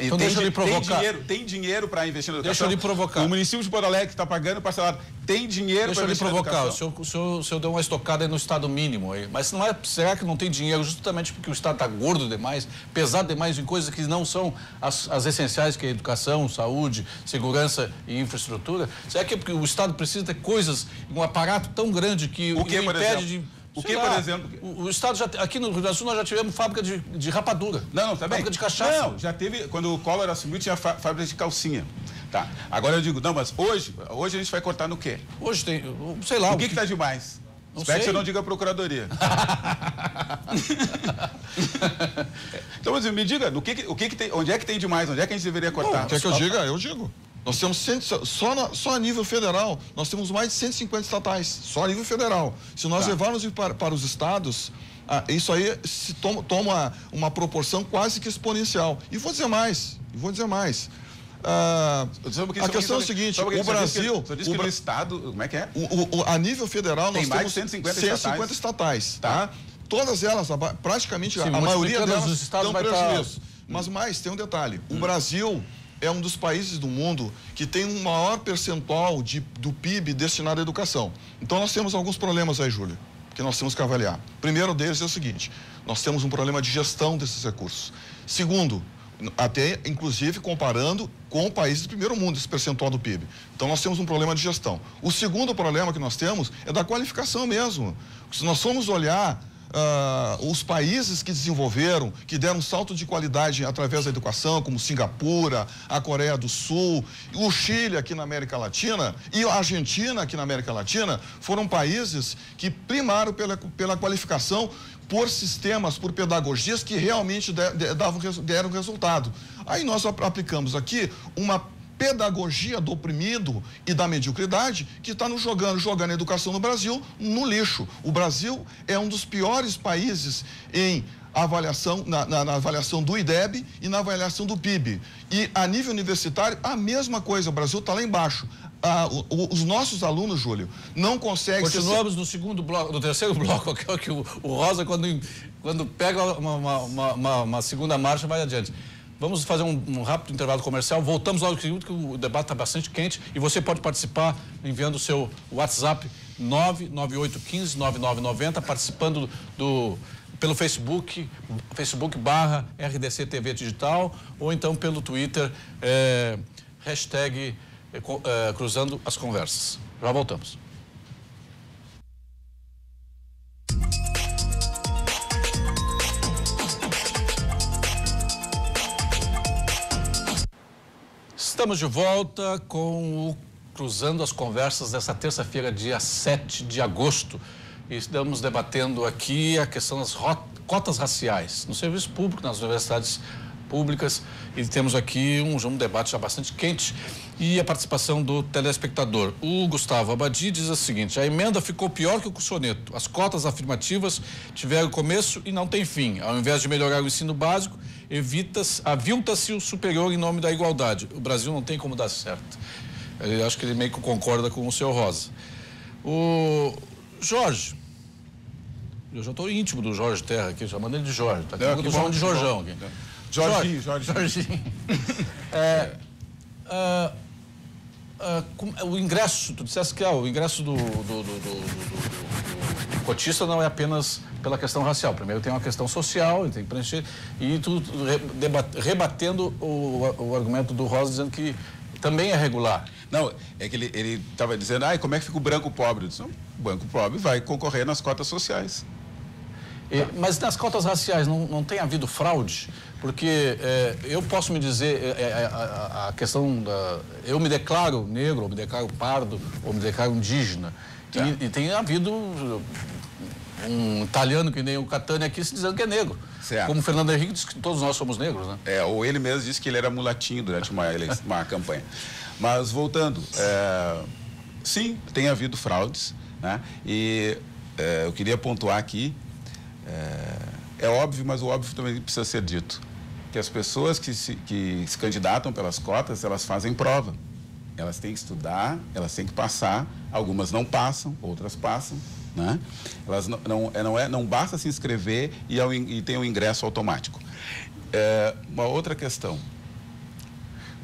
então deixa eu lhe provocar. Tem dinheiro para investir na educação. Deixa eu lhe provocar. O município de Porto Alegre está pagando parcelado. Tem dinheiro para investir na educação. Deixa eu lhe provocar. O senhor deu uma estocada aí no Estado mínimo aí. Mas será que não tem dinheiro justamente porque o Estado está gordo demais, pesado demais em coisas que não são as essenciais, que é educação, saúde, segurança e infraestrutura? Será que é porque o Estado precisa ter coisas, um aparato tão grande que o impede de... por exemplo? O Estado aqui no Rio Grande do Sul nós já tivemos fábrica de rapadura. Não, tá bem. Fábrica de cachaça. Não, já teve, quando o Collor assumiu, tinha fábrica de calcinha. Tá. Agora eu digo, não, mas hoje a gente vai cortar no quê? Hoje tem, sei lá. O que está demais? Espero que você não diga a procuradoria. Então, mas me diga, o que tem, onde é que tem demais? Onde é que a gente deveria cortar? Quer que eu diga? Eu digo. Nós temos só a nível federal, nós temos mais de 150 estatais, só a nível federal. Se nós levarmos para os estados, isso aí se toma uma proporção quase que exponencial. E vou dizer mais. A questão é o seguinte, o Brasil... Você disse que no estado, como é que é? A nível federal nós temos 150 estatais, tá? Todas elas, praticamente, a maioria delas estão prejuízo. Mas tem um detalhe, o Brasil é um dos países do mundo que tem um maior percentual do PIB destinado à educação. Então nós temos alguns problemas aí, Júlio, que nós temos que avaliar. Primeiro deles é o seguinte, nós temos um problema de gestão desses recursos. Segundo, até inclusive comparando com países do primeiro mundo, esse percentual do PIB. Então nós temos um problema de gestão. O segundo problema que nós temos é da qualificação mesmo. Se nós formos olhar os países que desenvolveram, que deram um salto de qualidade através da educação, como Singapura, a Coreia do Sul, o Chile aqui na América Latina e a Argentina aqui na América Latina, foram países que primaram pela qualificação por sistemas, por pedagogias que realmente deram resultado. Aí nós aplicamos aqui uma pedagogia do oprimido e da mediocridade que está jogando a educação no Brasil no lixo. O Brasil é um dos piores países em avaliação, na avaliação do IDEB e na avaliação do PIB. E a nível universitário, a mesma coisa, o Brasil está lá embaixo. Os nossos alunos, Júlio, não conseguem... Continuamos no segundo bloco, no terceiro bloco, que o Rosa, quando pega uma segunda marcha, vai adiante. Vamos fazer um rápido intervalo comercial, voltamos logo que o debate está bastante quente e você pode participar enviando o seu WhatsApp 998159990, participando pelo Facebook /RDC TV Digital, ou então pelo Twitter, hashtag Cruzando as Conversas. Já voltamos. Estamos de volta com o Cruzando as Conversas dessa terça-feira, dia 7 de agosto. E estamos debatendo aqui a questão das cotas raciais no serviço público, nas universidades públicas. E temos aqui um debate já bastante quente e a participação do telespectador. O Gustavo Abadi diz o seguinte: a emenda ficou pior que o soneto. As cotas afirmativas tiveram começo e não tem fim. Ao invés de melhorar o ensino básico, avilta-se o superior em nome da igualdade. O Brasil não tem como dar certo. Eu acho que ele meio que concorda com o senhor Rosa. O Jorge, eu já estou íntimo do Jorge Terra aqui, chamando ele de Jorge. Tá aqui, eu estou chamando de Jorjão aqui. Jorginho. O ingresso, tu disseste que o ingresso do cotista não é apenas pela questão racial. Primeiro tem uma questão social, ele tem que preencher, e tu rebatendo o argumento do Rosa, dizendo que também é regular. Não, é que ele estava dizendo, como é que fica o branco pobre? Eu disse, o branco pobre vai concorrer nas cotas sociais. Mas nas cotas raciais não tem havido fraude? Porque eu posso me dizer, a questão eu me declaro negro, ou me declaro pardo, ou me declaro indígena. E tem havido um italiano que nem o Catani aqui se dizendo que é negro. Certo. Como o Fernando Henrique diz que todos nós somos negros, né? Ou ele mesmo disse que ele era mulatinho durante uma campanha. Mas voltando, sim, tem havido fraudes, né? E eu queria pontuar aqui, é óbvio, mas o óbvio também precisa ser dito. que as pessoas que se candidatam pelas cotas, elas fazem prova. Elas têm que estudar, elas têm que passar. Algumas não passam, outras passam, né? Elas não basta se inscrever e tem um ingresso automático. Uma outra questão.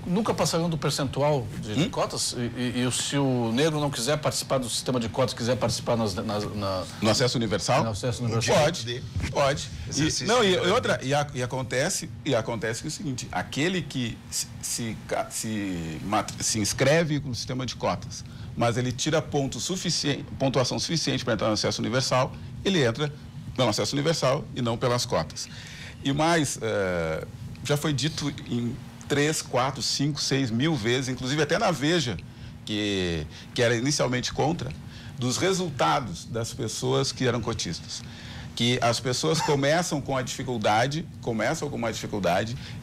Nunca passarão do percentual de cotas? E se o negro não quiser participar do sistema de cotas, quiser participar no acesso universal? No acesso universal? Pode. E acontece que é o seguinte, aquele que se inscreve no sistema de cotas, mas ele tira pontuação suficiente para entrar no acesso universal, ele entra pelo acesso universal e não pelas cotas. E mais, já foi dito em 3, 4, 5, 6 mil vezes, inclusive até na Veja, que era inicialmente contra, dos resultados das pessoas que eram cotistas. Que as pessoas começam com uma dificuldade,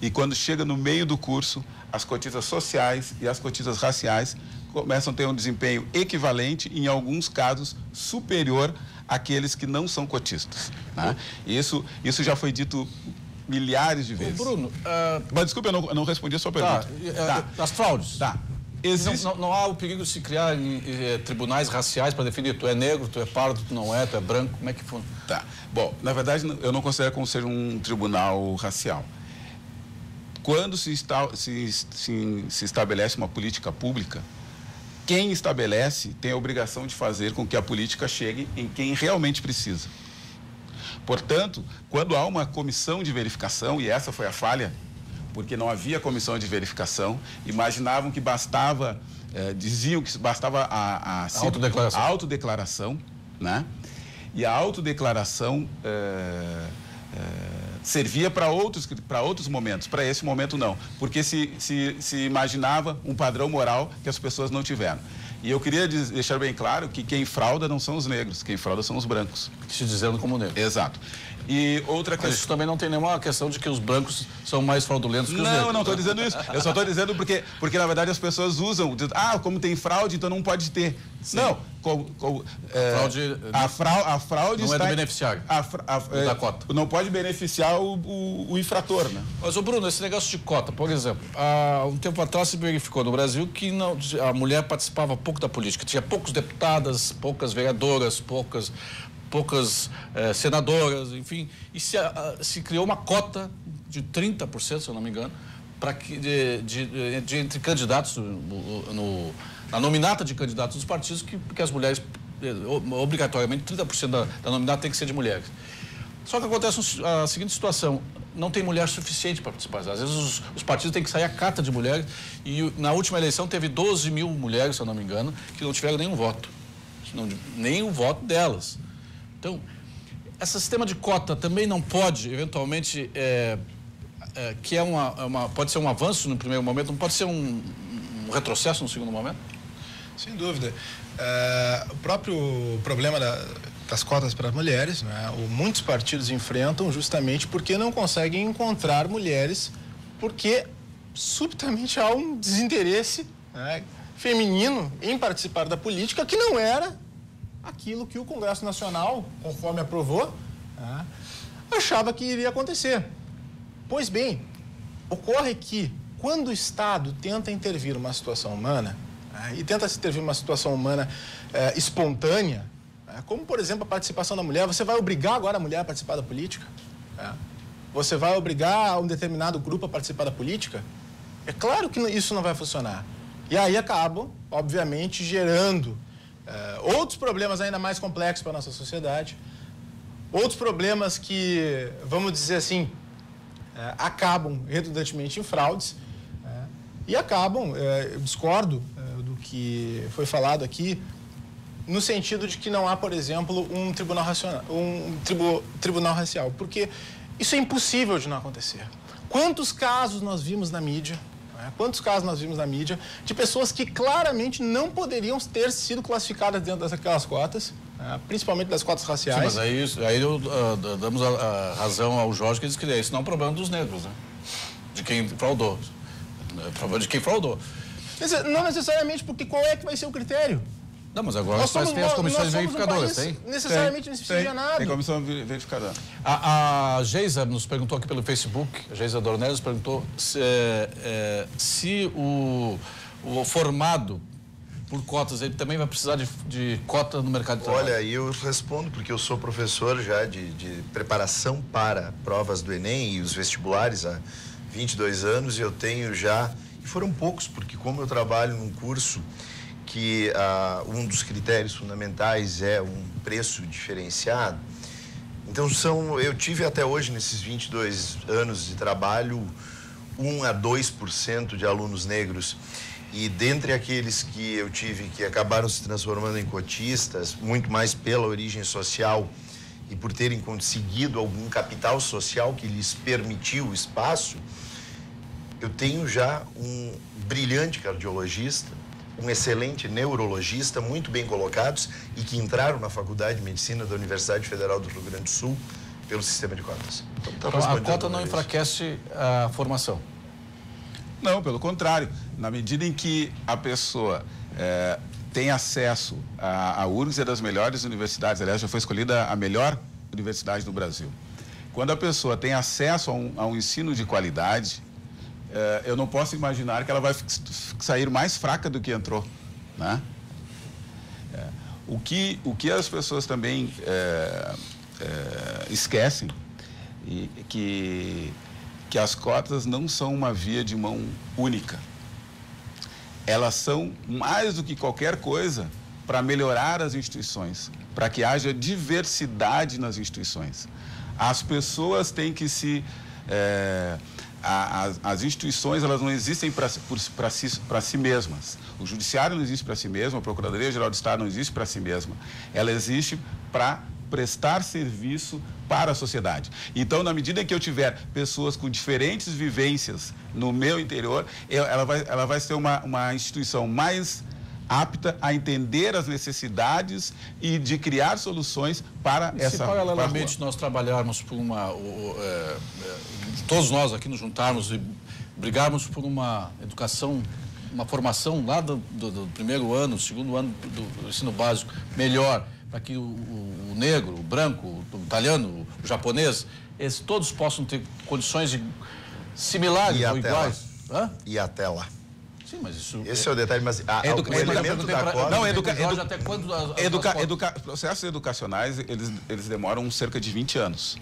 e quando chega no meio do curso, as cotistas sociais e as cotistas raciais começam a ter um desempenho equivalente, em alguns casos superior àqueles que não são cotistas, né? Isso já foi dito milhares de vezes. Bruno, mas desculpe, eu não respondi a sua pergunta. As fraudes. Existe... Não há o perigo de se criar tribunais raciais para definir tu é negro, tu é pardo, tu não é, tu é branco, como é que funciona? Bom, na verdade, eu não considero como ser um tribunal racial. Quando se estabelece uma política pública, quem estabelece tem a obrigação de fazer com que a política chegue em quem realmente precisa. Portanto, quando há uma comissão de verificação, e essa foi a falha, porque não havia comissão de verificação, imaginavam que bastava, diziam que bastava a autodeclaração, né? E a autodeclaração servia para outros momentos, para esse momento não, porque se imaginava um padrão moral que as pessoas não tiveram. E eu queria deixar bem claro que quem frauda não são os negros, quem frauda são os brancos. Se dizendo como negro. Exato. E outra questão... Mas isso também não tem nenhuma questão de que os brancos são mais fraudulentos que os negros. Não estou dizendo isso. Eu só estou dizendo porque, na verdade, as pessoas usam... como tem fraude, então não pode ter. Sim. Não. A fraude não é do beneficiário, da cota. Não pode beneficiar o infrator, né? Mas, Bruno, esse negócio de cota, por exemplo, há um tempo atrás se verificou no Brasil que a mulher participava pouco da política. Tinha poucos deputadas, poucas vereadoras, poucas senadoras, enfim, e se criou uma cota de 30%, se eu não me engano, entre candidatos, na nominata de candidatos dos partidos, que as mulheres, obrigatoriamente, 30% da nominata tem que ser de mulheres. Só que acontece a seguinte situação, não tem mulher suficiente para participar. Às vezes os partidos têm que sair a cata de mulheres, e na última eleição teve 12 mil mulheres, se eu não me engano, que não tiveram nenhum voto. Nem o voto delas. Então, esse sistema de cota também não pode, eventualmente, pode ser um avanço no primeiro momento, não pode ser um retrocesso no segundo momento? Sem dúvida. O próprio problema das cotas para as mulheres, né, muitos partidos enfrentam justamente porque não conseguem encontrar mulheres, porque subitamente há um desinteresse, né, feminino em participar da política, que não era aquilo que o Congresso Nacional, conforme aprovou, né, achava que iria acontecer. Pois bem, ocorre que quando o Estado tenta intervir numa situação humana, e tenta se intervir numa situação humana espontânea, como, por exemplo, a participação da mulher, você vai obrigar agora a mulher a participar da política? Você vai obrigar um determinado grupo a participar da política? É claro que isso não vai funcionar. E aí acabam, obviamente, gerando outros problemas ainda mais complexos para a nossa sociedade, outros problemas que, vamos dizer assim, acabam redundantemente em fraudes, e acabam, eu discordo do que foi falado aqui, no sentido de que não há, por exemplo, um tribunal racial, porque isso é impossível de não acontecer. Quantos casos nós vimos na mídia, de pessoas que claramente não poderiam ter sido classificadas dentro daquelas cotas, principalmente das cotas raciais. Sim, mas aí damos a razão ao Jorge, que diz que isso não é um problema dos negros, né? De quem fraudou. É problema de quem fraudou. Não necessariamente, porque qual é que vai ser o critério? Não, mas agora nós tem as comissões verificadoras, tem? Necessariamente miscigenado. Tem comissão verificadora. A Geisa nos perguntou aqui pelo Facebook, a Geisa Dornelles perguntou se o formado por cotas, ele também vai precisar de cota no mercado de trabalho. Olha, eu respondo porque eu sou professor já de preparação para provas do Enem e os vestibulares há 22 anos, e eu tenho já, e foram poucos, porque como eu trabalho num curso que um dos critérios fundamentais é um preço diferenciado, então eu tive até hoje, nesses 22 anos de trabalho, 1 a 2% de alunos negros. E dentre aqueles que eu tive que acabaram se transformando em cotistas, muito mais pela origem social e por terem conseguido algum capital social que lhes permitiu o espaço, eu tenho já um brilhante cardiologista, um excelente neurologista, muito bem colocados e que entraram na Faculdade de Medicina da Universidade Federal do Rio Grande do Sul pelo sistema de cotas. Então a cota não enfraquece a formação? Não, pelo contrário. Na medida em que a pessoa tem acesso à URGS, é das melhores universidades. Aliás, já foi escolhida a melhor universidade do Brasil. Quando a pessoa tem acesso a um ensino de qualidade, eu não posso imaginar que ela vai sair mais fraca do que entrou, né? O que as pessoas também esquecem que as cotas não são uma via de mão única. Elas são mais do que qualquer coisa para melhorar as instituições, para que haja diversidade nas instituições. As pessoas têm que as instituições, elas não existem para si mesmas. O judiciário não existe para si mesmo, a Procuradoria-Geral do Estado não existe para si mesma. Ela existe para prestar serviço para a sociedade. Então, na medida em que eu tiver pessoas com diferentes vivências no meu interior, ela vai ser uma instituição mais apta a entender as necessidades e de criar soluções para essa... Se paralelamente nós trabalharmos por todos nós aqui nos juntarmos e brigarmos por uma educação, uma formação lá do primeiro ano, segundo ano do ensino básico melhor, para que o negro, o branco, o italiano, o japonês, eles todos possam ter condições similares ou iguais. E até lá. Sim, mas isso... Esse é o detalhe, mas o elemento da cota... Processos educacionais, eles demoram cerca de 20 anos.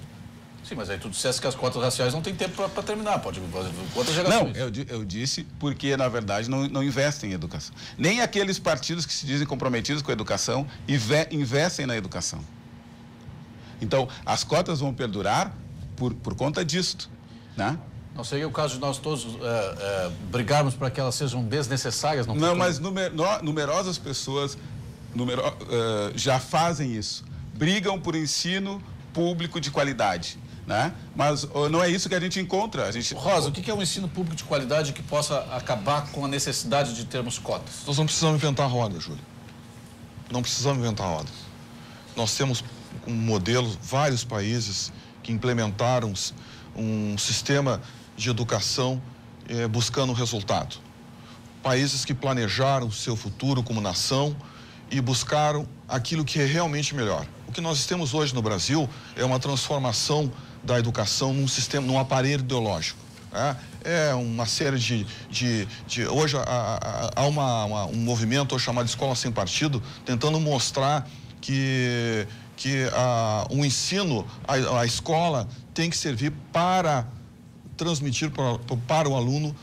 Sim, mas aí tu dissesse que as cotas raciais não tem tempo para terminar, pode fazer quantas gerações? Não, eu disse porque, na verdade, não investem em educação. Nem aqueles partidos que se dizem comprometidos com a educação investem na educação. Então, as cotas vão perdurar por conta disto, né? Não seria o caso de nós todos brigarmos para que elas sejam desnecessárias? Não, mas numerosas pessoas já fazem isso. Brigam por ensino público de qualidade, né? Mas não é isso que a gente encontra. Rosa, o que é um ensino público de qualidade que possa acabar com a necessidade de termos cotas? Nós não precisamos inventar roda, Júlio. Não precisamos inventar roda. Nós temos um modelo, vários países que implementaram um sistema de educação buscando resultado. Países que planejaram o seu futuro como nação e buscaram aquilo que é realmente melhor. O que nós temos hoje no Brasil é uma transformação da educação num sistema, num aparelho ideológico. É uma série hoje há um movimento chamado Escola Sem Partido, tentando mostrar que o ensino, a escola tem que servir para transmitir para o aluno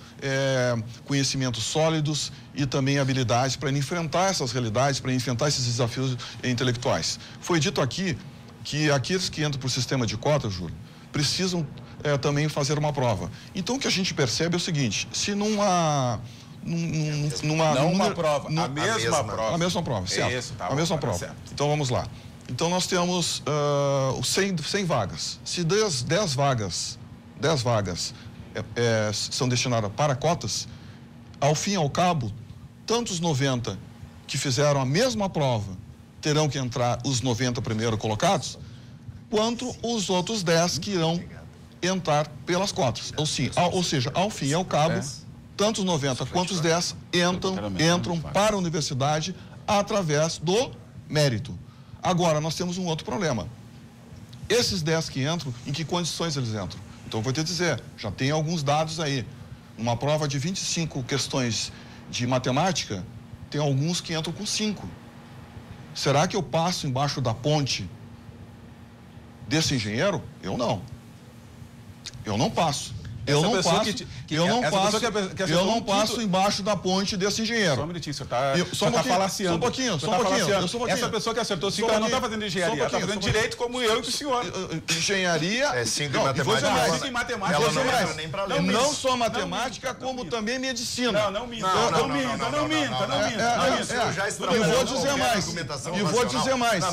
conhecimentos sólidos e também habilidades para enfrentar essas realidades, para enfrentar esses desafios intelectuais. Foi dito aqui que aqueles que entram por sistema de cotas, Júlio, precisam também fazer uma prova. Então, o que a gente percebe é o seguinte: se a mesma prova, certo? A mesma prova. Certo. Então, vamos lá. Então, nós temos 100 vagas. Se 10 vagas são destinadas para cotas, ao fim e ao cabo, tanto os 90 que fizeram a mesma prova terão que entrar os 90 primeiro colocados, quanto os outros 10 que irão entrar pelas cotas. Ou seja, ao fim e ao cabo, tanto os 90 quanto os 10 entram para a universidade através do mérito. Agora, nós temos um outro problema. Esses 10 que entram, em que condições eles entram? Então, eu vou te dizer, já tem alguns dados aí. Numa prova de 25 questões de matemática, tem alguns que entram com 5. Será que eu passo embaixo da ponte desse engenheiro? Eu não. Eu não passo. Eu não passo embaixo da ponte desse engenheiro. Só um minutinho, o senhor está falaciando. Só um pouquinho. Essa pessoa que acertou 5 anos não está fazendo engenharia, está fazendo direito como eu e o senhor. Engenharia... É 5 em matemática. 5 em matemática. Ela não entra nem pra ler. Não só matemática, como também medicina. Não minta. E vou dizer mais. É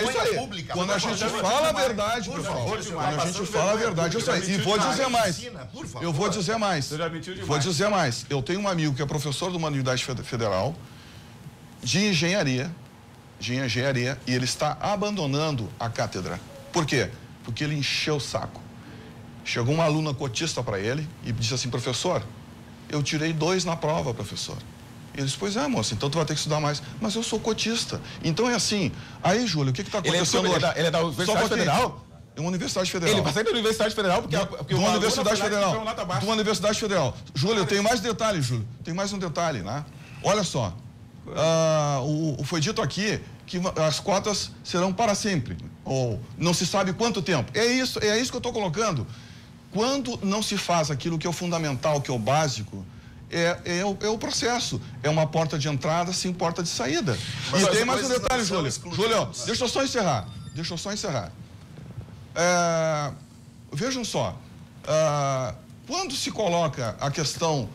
isso aí. Quando a gente fala a verdade, pessoal. Quando a gente fala a verdade, eu sei. E vou dizer mais. Eu vou dizer mais. Vou dizer mais. Eu tenho um amigo que é professor de uma universidade federal de engenharia, e ele está abandonando a cátedra. Por quê? Porque ele encheu o saco. Chegou uma aluna cotista para ele e disse assim: professor, eu tirei 2 na prova, professor. Ele disse: pois é, moça, então tu vai ter que estudar mais. Mas eu sou cotista. Então é assim. Aí, Júlio, o que está acontecendo hoje? Ele é da Universidade Federal? É uma universidade federal. Ele vai sair da Universidade Federal porque uma universidade federal. De uma universidade federal. Júlio, tem mais detalhe, Júlio. Tem mais um detalhe, né? Olha só. Foi dito aqui que as cotas serão para sempre. Ou não se sabe quanto tempo. É isso que eu estou colocando. Quando não se faz aquilo que é o fundamental, que é o básico, é o processo. É uma porta de entrada sem porta de saída. Mas e tem mais um detalhe, Júlio. Júlio, deixa eu só encerrar. Vejam só, quando se coloca a questão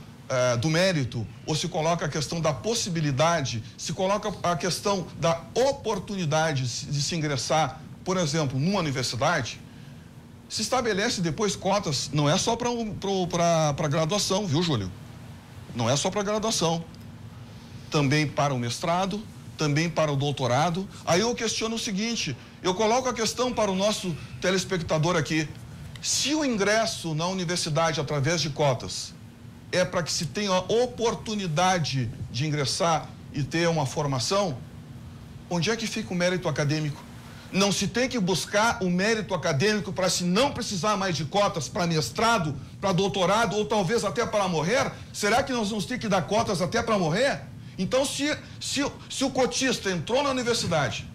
do mérito, ou se coloca a questão da possibilidade, se coloca a questão da oportunidade de se ingressar, por exemplo, numa universidade, se estabelece depois cotas, não é só para graduação, viu, Júlio? Não é só para graduação. Também para o mestrado, também para o doutorado. Aí eu questiono o seguinte, eu coloco a questão para o nosso telespectador aqui. Se o ingresso na universidade através de cotas é para que se tenha a oportunidade de ingressar e ter uma formação, onde é que fica o mérito acadêmico? Não se tem que buscar o mérito acadêmico para se não precisar mais de cotas para mestrado, para doutorado ou talvez até para morrer? Será que nós vamos ter que dar cotas até para morrer? Então, se o cotista entrou na universidade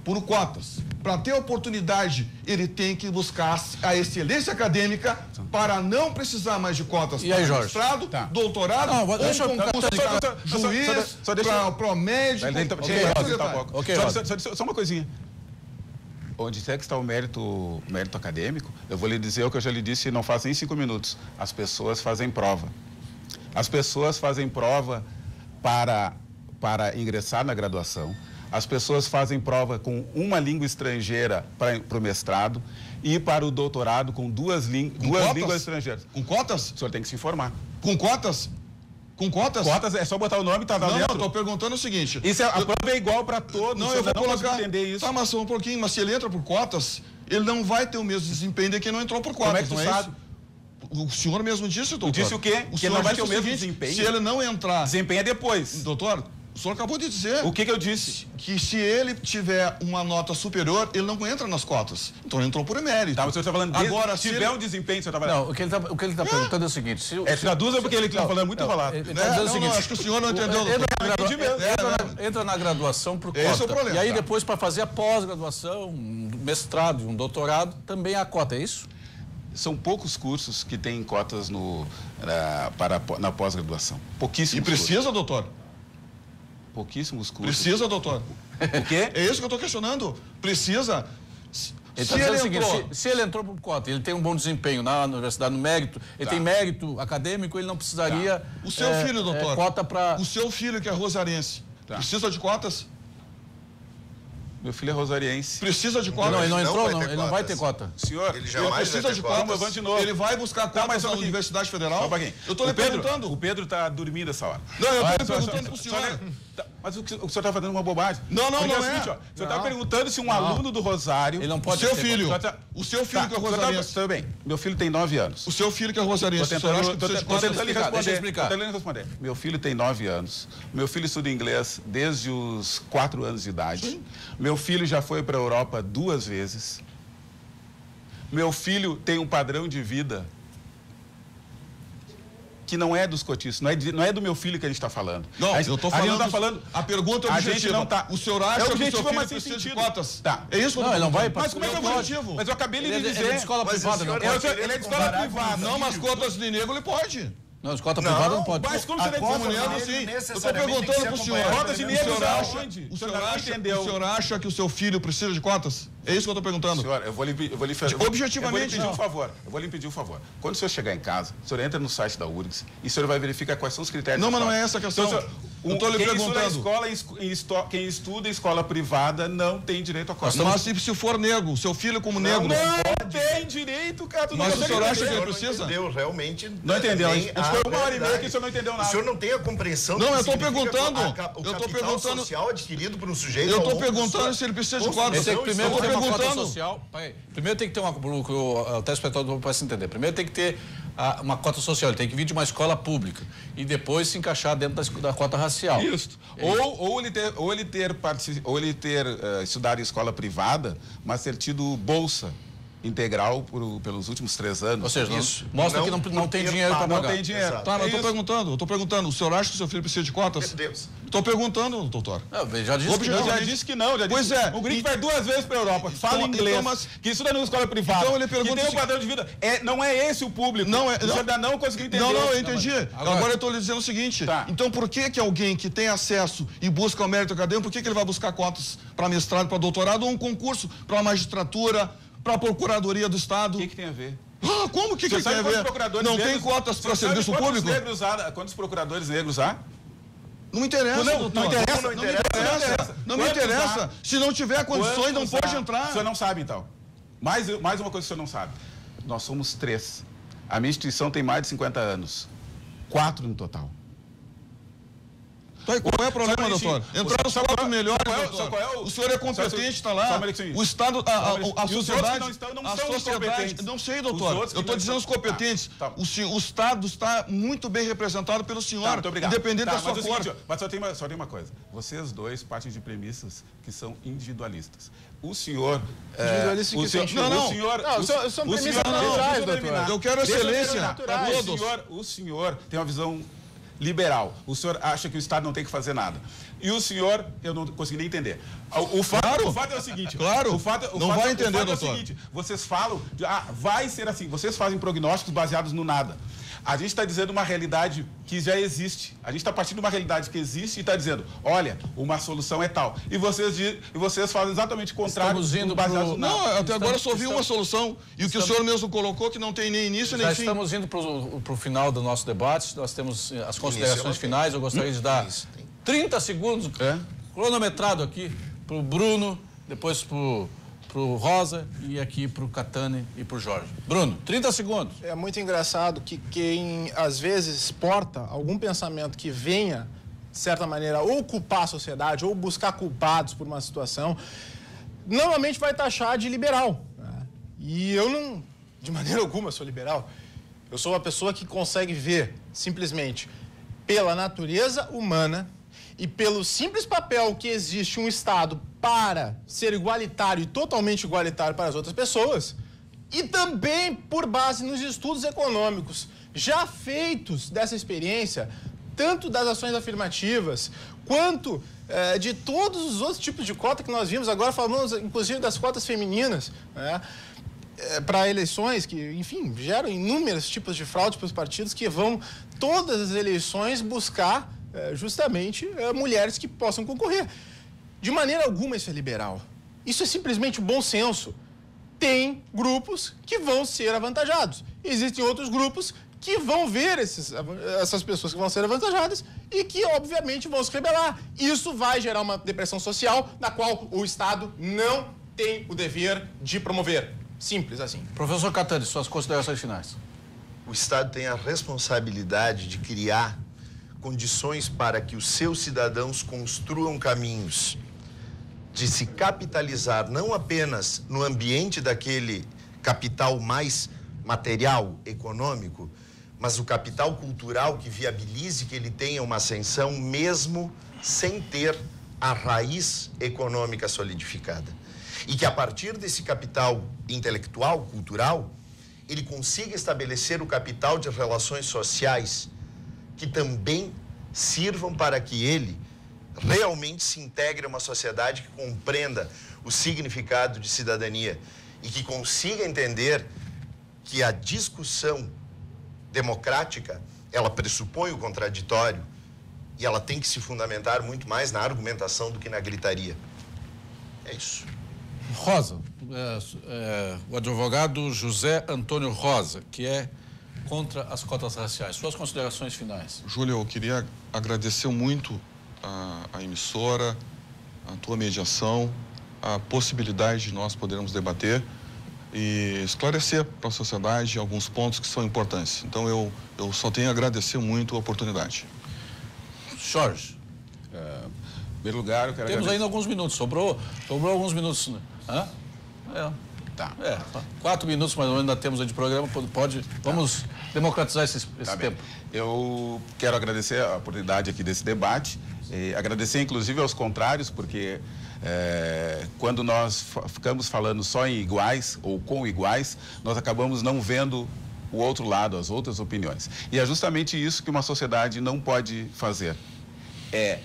por cotas, para ter oportunidade, ele tem que buscar a excelência acadêmica para não precisar mais de cotas para mestrado, doutorado, juiz, para médico. Só uma coisinha. Onde é que está o mérito acadêmico? Eu vou lhe dizer o que eu já lhe disse, não faz nem 5 minutos. As pessoas fazem prova. As pessoas fazem prova para ingressar na graduação. As pessoas fazem prova com uma língua estrangeira para o mestrado e para o doutorado com duas línguas estrangeiras. Com cotas? O senhor tem que se informar. Com cotas? Com cotas? Cotas é só botar o nome e tá dentro. Não, estou perguntando o seguinte. A prova é igual para todos. Não, eu vou colocar. Entender isso. Tá, mas só um pouquinho. Mas se ele entra por cotas, ele não vai ter o mesmo desempenho de quem não entrou por cotas. Como é que tu sabe? O senhor mesmo disse, doutor. Disse o quê? Que ele não vai ter o mesmo desempenho? Se ele não entrar... Desempenho é depois. Doutor, o senhor acabou de dizer... O que eu disse? Que se ele tiver uma nota superior, ele não entra nas cotas. Então ele entrou por emérito. Tá, mas o senhor está falando... Agora, se tiver um desempenho, o senhor está falando... Não, o que ele está perguntando é o seguinte... Traduza porque ele está falando muito enrolado. Ele está dizendo o seguinte... acho que o senhor não entendeu. Entra na graduação por cota. Esse é o problema. E aí depois, para fazer a pós-graduação, um mestrado, um doutorado, também há cota, é isso? São poucos cursos que têm cotas na pós-graduação. Pouquíssimos. E precisa, doutor? Pouquíssimos cursos. Precisa, doutor? O quê? É isso que eu estou questionando. Precisa. Se ele entrou por cota, ele tem um bom desempenho na universidade, no mérito, ele tem mérito acadêmico, ele não precisaria... O seu filho, doutor, cota para... O seu filho que é rosarense, precisa de cotas? Meu filho é rosariense. Precisa de cotas? Não, ele não entrou, não, ele não vai ter cota. Senhor, ele jamais precisa de cotas. De novo. Ele vai buscar cotas na Universidade Federal? Só um pouquinho. Eu estou lhe perguntando. O Pedro está dormindo essa hora. Não, eu estou lhe perguntando para o senhor. Mas o senhor está fazendo uma bobagem. Não é. O senhor está perguntando se um aluno do Rosário... Ele não pode O seu ter filho. O seu filho que é rosariense. Tudo bem. Meu filho tem 9 anos. O seu filho que é rosariense. Estou tentando lhe responder. Deixa eu explicar. Tô tentando responder. Meu filho tem 9 anos. Meu filho estuda inglês desde os 4 anos de idade. Sim. Meu filho já foi para a Europa 2 vezes. Meu filho tem um padrão de vida que não é dos cotistas, não é do meu filho que a gente está falando. Não, eu estou falando... A gente não está falando... A pergunta é objetiva. A gente não tá, o senhor acha que o seu filho mas precisa de cotas? Tá. É isso que eu não, ele não vai... Mas como é que é objetivo? Mas eu acabei de lhe dizer... Ele é de escola privada, não pode. Ele é de escola privada. Não, mas cotas de negro ele pode. Não, escola privada não pode. Mas como você vai dizer negro, sim. Eu estou perguntando para o senhor. Cotas de negros aonde? O senhor acha que o seu filho precisa de cotas? É isso que eu estou perguntando. Senhor, eu vou lhe objetivamente. Eu vou lhe pedir um favor. Quando o senhor chegar em casa, o senhor entra no site da URGS e o senhor vai verificar quais são os critérios. Não, mas não é essa a questão. Então, eu estou lhe perguntando. Quem estuda em escola privada não tem direito a cotas. Mas se for negro, seu filho como negro... Não tem direito, cara. Mas o senhor acha que ele precisa? Não entendeu, realmente. Não entendeu. A gente foi 1h30 que o senhor não entendeu nada. O senhor não tem a compreensão... Não, eu estou perguntando. O capital social adquirido por um sujeito... Eu estou perguntando se ele precisa de cotas. Primeiro tem uma cota social. Primeiro tem que ter o telespectador para se entender. Primeiro tem que ter uma cota social, ele tem que vir de uma escola pública e depois se encaixar dentro da cota racial. Isso. Ou ele ter estudado em escola privada, mas ter tido bolsa integral pelos últimos 3 anos. Ou seja, mostra que não tem dinheiro para pagar. Não tem dinheiro. Exato. Tá, mas eu estou perguntando, o senhor acha que o seu filho precisa de cotas? Meu Deus. Estou perguntando, doutor. Já disse que não. Pois é. O gringo vai 2 vezes para a Europa, fala inglês, que estuda numa escola privada, então ele pergunta que tem um padrão de vida. Não é esse o público. Não é, o senhor ainda não conseguiu entender. Não, eu entendi. Agora eu estou lhe dizendo o seguinte. Tá. Então por que alguém que tem acesso e busca o mérito acadêmico, por que ele vai buscar cotas para mestrado, para doutorado ou um concurso para a magistratura, para a Procuradoria do Estado? O que tem a ver? Como que tem a ver? Não tem cotas para serviço público? Quantos procuradores negros há? Não me interessa, doutor. Não me interessa. Se não tiver condições, não pode entrar. O senhor não sabe, então. Mais uma coisa que o senhor não sabe. Nós somos 3. A minha instituição tem mais de 50 anos. 4 no total. Qual é o problema, doutor? Entrar os 4 melhores, doutor. O senhor é competente, está lá. O Estado, a sociedade... Não são competentes. Não sei, doutor. Eu estou dizendo os competentes. O Estado está muito bem representado pelo senhor, muito obrigado. independente da sua cor. Mas só tem uma coisa. Vocês dois partem de premissas que são individualistas. O senhor... Individualista que tem... Não, são premissas naturais, doutor. Eu quero excelência para todos. O senhor tem uma visão liberal. O senhor acha que o Estado não tem que fazer nada. E o senhor, eu não consegui nem entender. O fato é o seguinte. Claro. Não vai entender, doutor. É o seguinte, vocês falam de, vai ser assim. Vocês fazem prognósticos baseados no nada. A gente está dizendo uma realidade que já existe. A gente está partindo de uma realidade que existe e está dizendo, olha, uma solução é tal. E vocês fazem exatamente o contrário. Estamos indo baseado Não, até agora só vi uma solução. E o que o senhor mesmo colocou, que não tem nem início nem fim. Estamos indo para o final do nosso debate. Nós temos as considerações finais. Eu gostaria de dar 30 segundos, cronometrado aqui, para o Bruno, depois para o Rosa e aqui para o Catani e para o Jorge. Bruno, 30 segundos. É muito engraçado que quem, às vezes, porta algum pensamento que venha, de certa maneira, ou culpar a sociedade, ou buscar culpados por uma situação, normalmente vai taxar de liberal. Né? E eu não, de maneira alguma, sou liberal. Eu sou uma pessoa que consegue ver, simplesmente, pela natureza humana e pelo simples papel que existe um Estado para ser igualitário e totalmente igualitário para as outras pessoas, e também por base nos estudos econômicos já feitos dessa experiência, tanto das ações afirmativas, quanto de todos os outros tipos de cota que nós vimos. Agora falamos, inclusive, das cotas femininas, né? Para eleições que, enfim, geram inúmeros tipos de fraude para os partidos que vão, todas as eleições, buscar justamente mulheres que possam concorrer. De maneira alguma isso é liberal. Isso é simplesmente bom senso. Tem grupos que vão ser avantajados. Existem outros grupos que vão ver essas pessoas que vão ser avantajadas e que, obviamente, vão se rebelar. Isso vai gerar uma depressão social na qual o Estado não tem o dever de promover. Simples assim. Professor Catani, suas considerações finais. O Estado tem a responsabilidade de criar condições para que os seus cidadãos construam caminhos de se capitalizar não apenas no ambiente daquele capital mais material, econômico, mas o capital cultural que viabilize que ele tenha uma ascensão mesmo sem ter a raiz econômica solidificada. E que a partir desse capital intelectual, cultural, ele consiga estabelecer o capital de relações sociais que também sirvam para que ele realmente se integre a uma sociedade que compreenda o significado de cidadania e que consiga entender que a discussão democrática, ela pressupõe o contraditório e ela tem que se fundamentar muito mais na argumentação do que na gritaria. É isso. Rosa, o advogado José Antônio Rosa, que é contra as cotas raciais. Suas considerações finais. Júlio, eu queria agradecer muito a emissora, a tua mediação, a possibilidade de nós podermos debater e esclarecer para a sociedade alguns pontos que são importantes. Então, eu só tenho a agradecer muito a oportunidade. Jorge. Em primeiro lugar, eu quero Temos ainda alguns minutos. Sobrou alguns minutos. Hã? Tá. 4 minutos mais ou menos ainda temos aí de programa. Vamos democratizar esse tempo. Eu quero agradecer a oportunidade aqui desse debate. Agradecer, inclusive, aos contrários, porque quando nós ficamos falando só em iguais ou com iguais, nós acabamos não vendo o outro lado, as outras opiniões. E é justamente isso que uma sociedade não pode fazer. É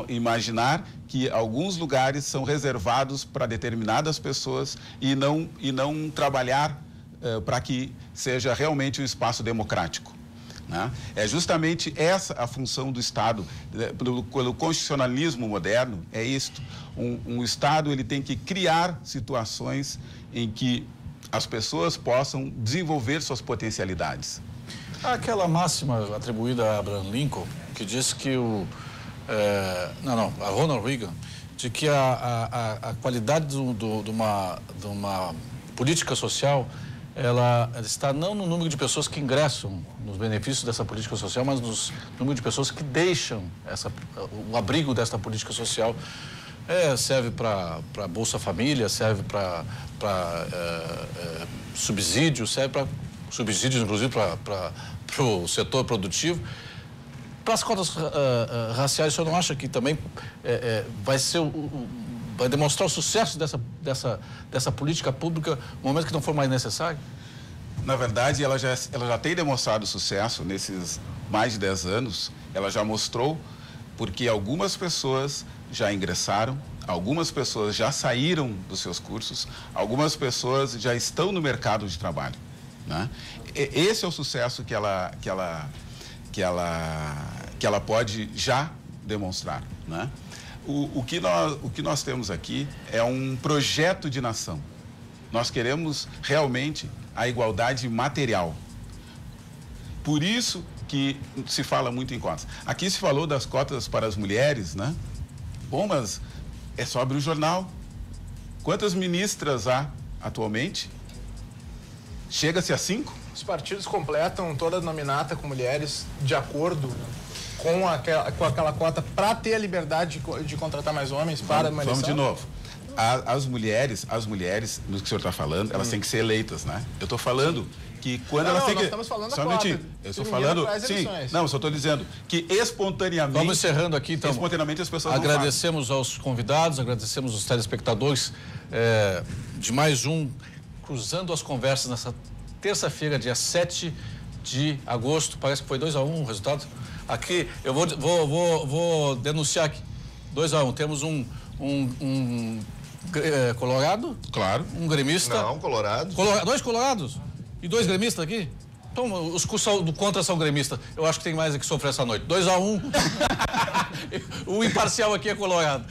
imaginar que alguns lugares são reservados para determinadas pessoas e não trabalhar para que seja realmente um espaço democrático. Né? É justamente essa a função do Estado, pelo constitucionalismo moderno, é isto. Um Estado ele tem que criar situações em que as pessoas possam desenvolver suas potencialidades. Há aquela máxima atribuída a Abraham Lincoln, que diz que a Ronald Reagan, de que a qualidade de uma política social, ela está não no número de pessoas que ingressam nos benefícios dessa política social, mas no número de pessoas que deixam o abrigo desta política social. Serve para Bolsa Família, serve para subsídio, serve para subsídios, inclusive, para o setor produtivo. Para as cotas raciais, o senhor não acha que também vai demonstrar o sucesso dessa política pública no momento que não for mais necessário? Na verdade, ela já tem demonstrado sucesso nesses mais de 10 anos. Ela já mostrou, porque algumas pessoas já ingressaram, algumas pessoas já saíram dos seus cursos, algumas pessoas já estão no mercado de trabalho. Né? Esse é o sucesso que ela pode já demonstrar. Né? O que nós temos aqui é um projeto de nação. Nós queremos realmente a igualdade material. Por isso que se fala muito em cotas. Aqui se falou das cotas para as mulheres, né? Bom, mas é só abrir o jornal. Quantas ministras há atualmente? Chega-se a 5? Os partidos completam toda a nominata com mulheres de acordo com aquela cota para ter a liberdade de contratar mais homens para uma eleição? Vamos de novo. As mulheres, no que o senhor está falando, elas têm que ser eleitas, né? Eu estou falando que quando elas têm que... Nós estamos falando da cota. Eu estou falando... Sim, não, só estou dizendo que espontaneamente... Vamos encerrando aqui, então. Espontaneamente as pessoas agradecemos aos convidados, agradecemos aos telespectadores de mais um Cruzando as Conversas nessa terça-feira, dia 7 de agosto. Parece que foi 2-1 o resultado. Aqui, eu vou denunciar aqui. 2-1. Temos um colorado? Claro. Um gremista? Não, colorado. 2 colorados? E 2 gremistas aqui? Então, os do contra são gremistas. Eu acho que tem mais a que sofrer essa noite. 2-1. O imparcial aqui é colorado.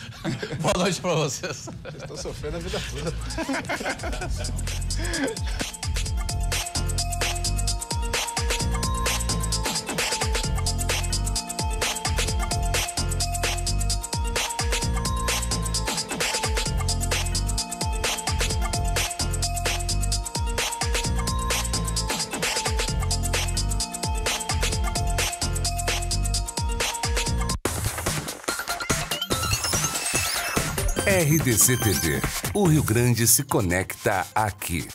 Boa noite para vocês. Vocês estão sofrendo a vida toda. RDC TV. O Rio Grande se conecta aqui.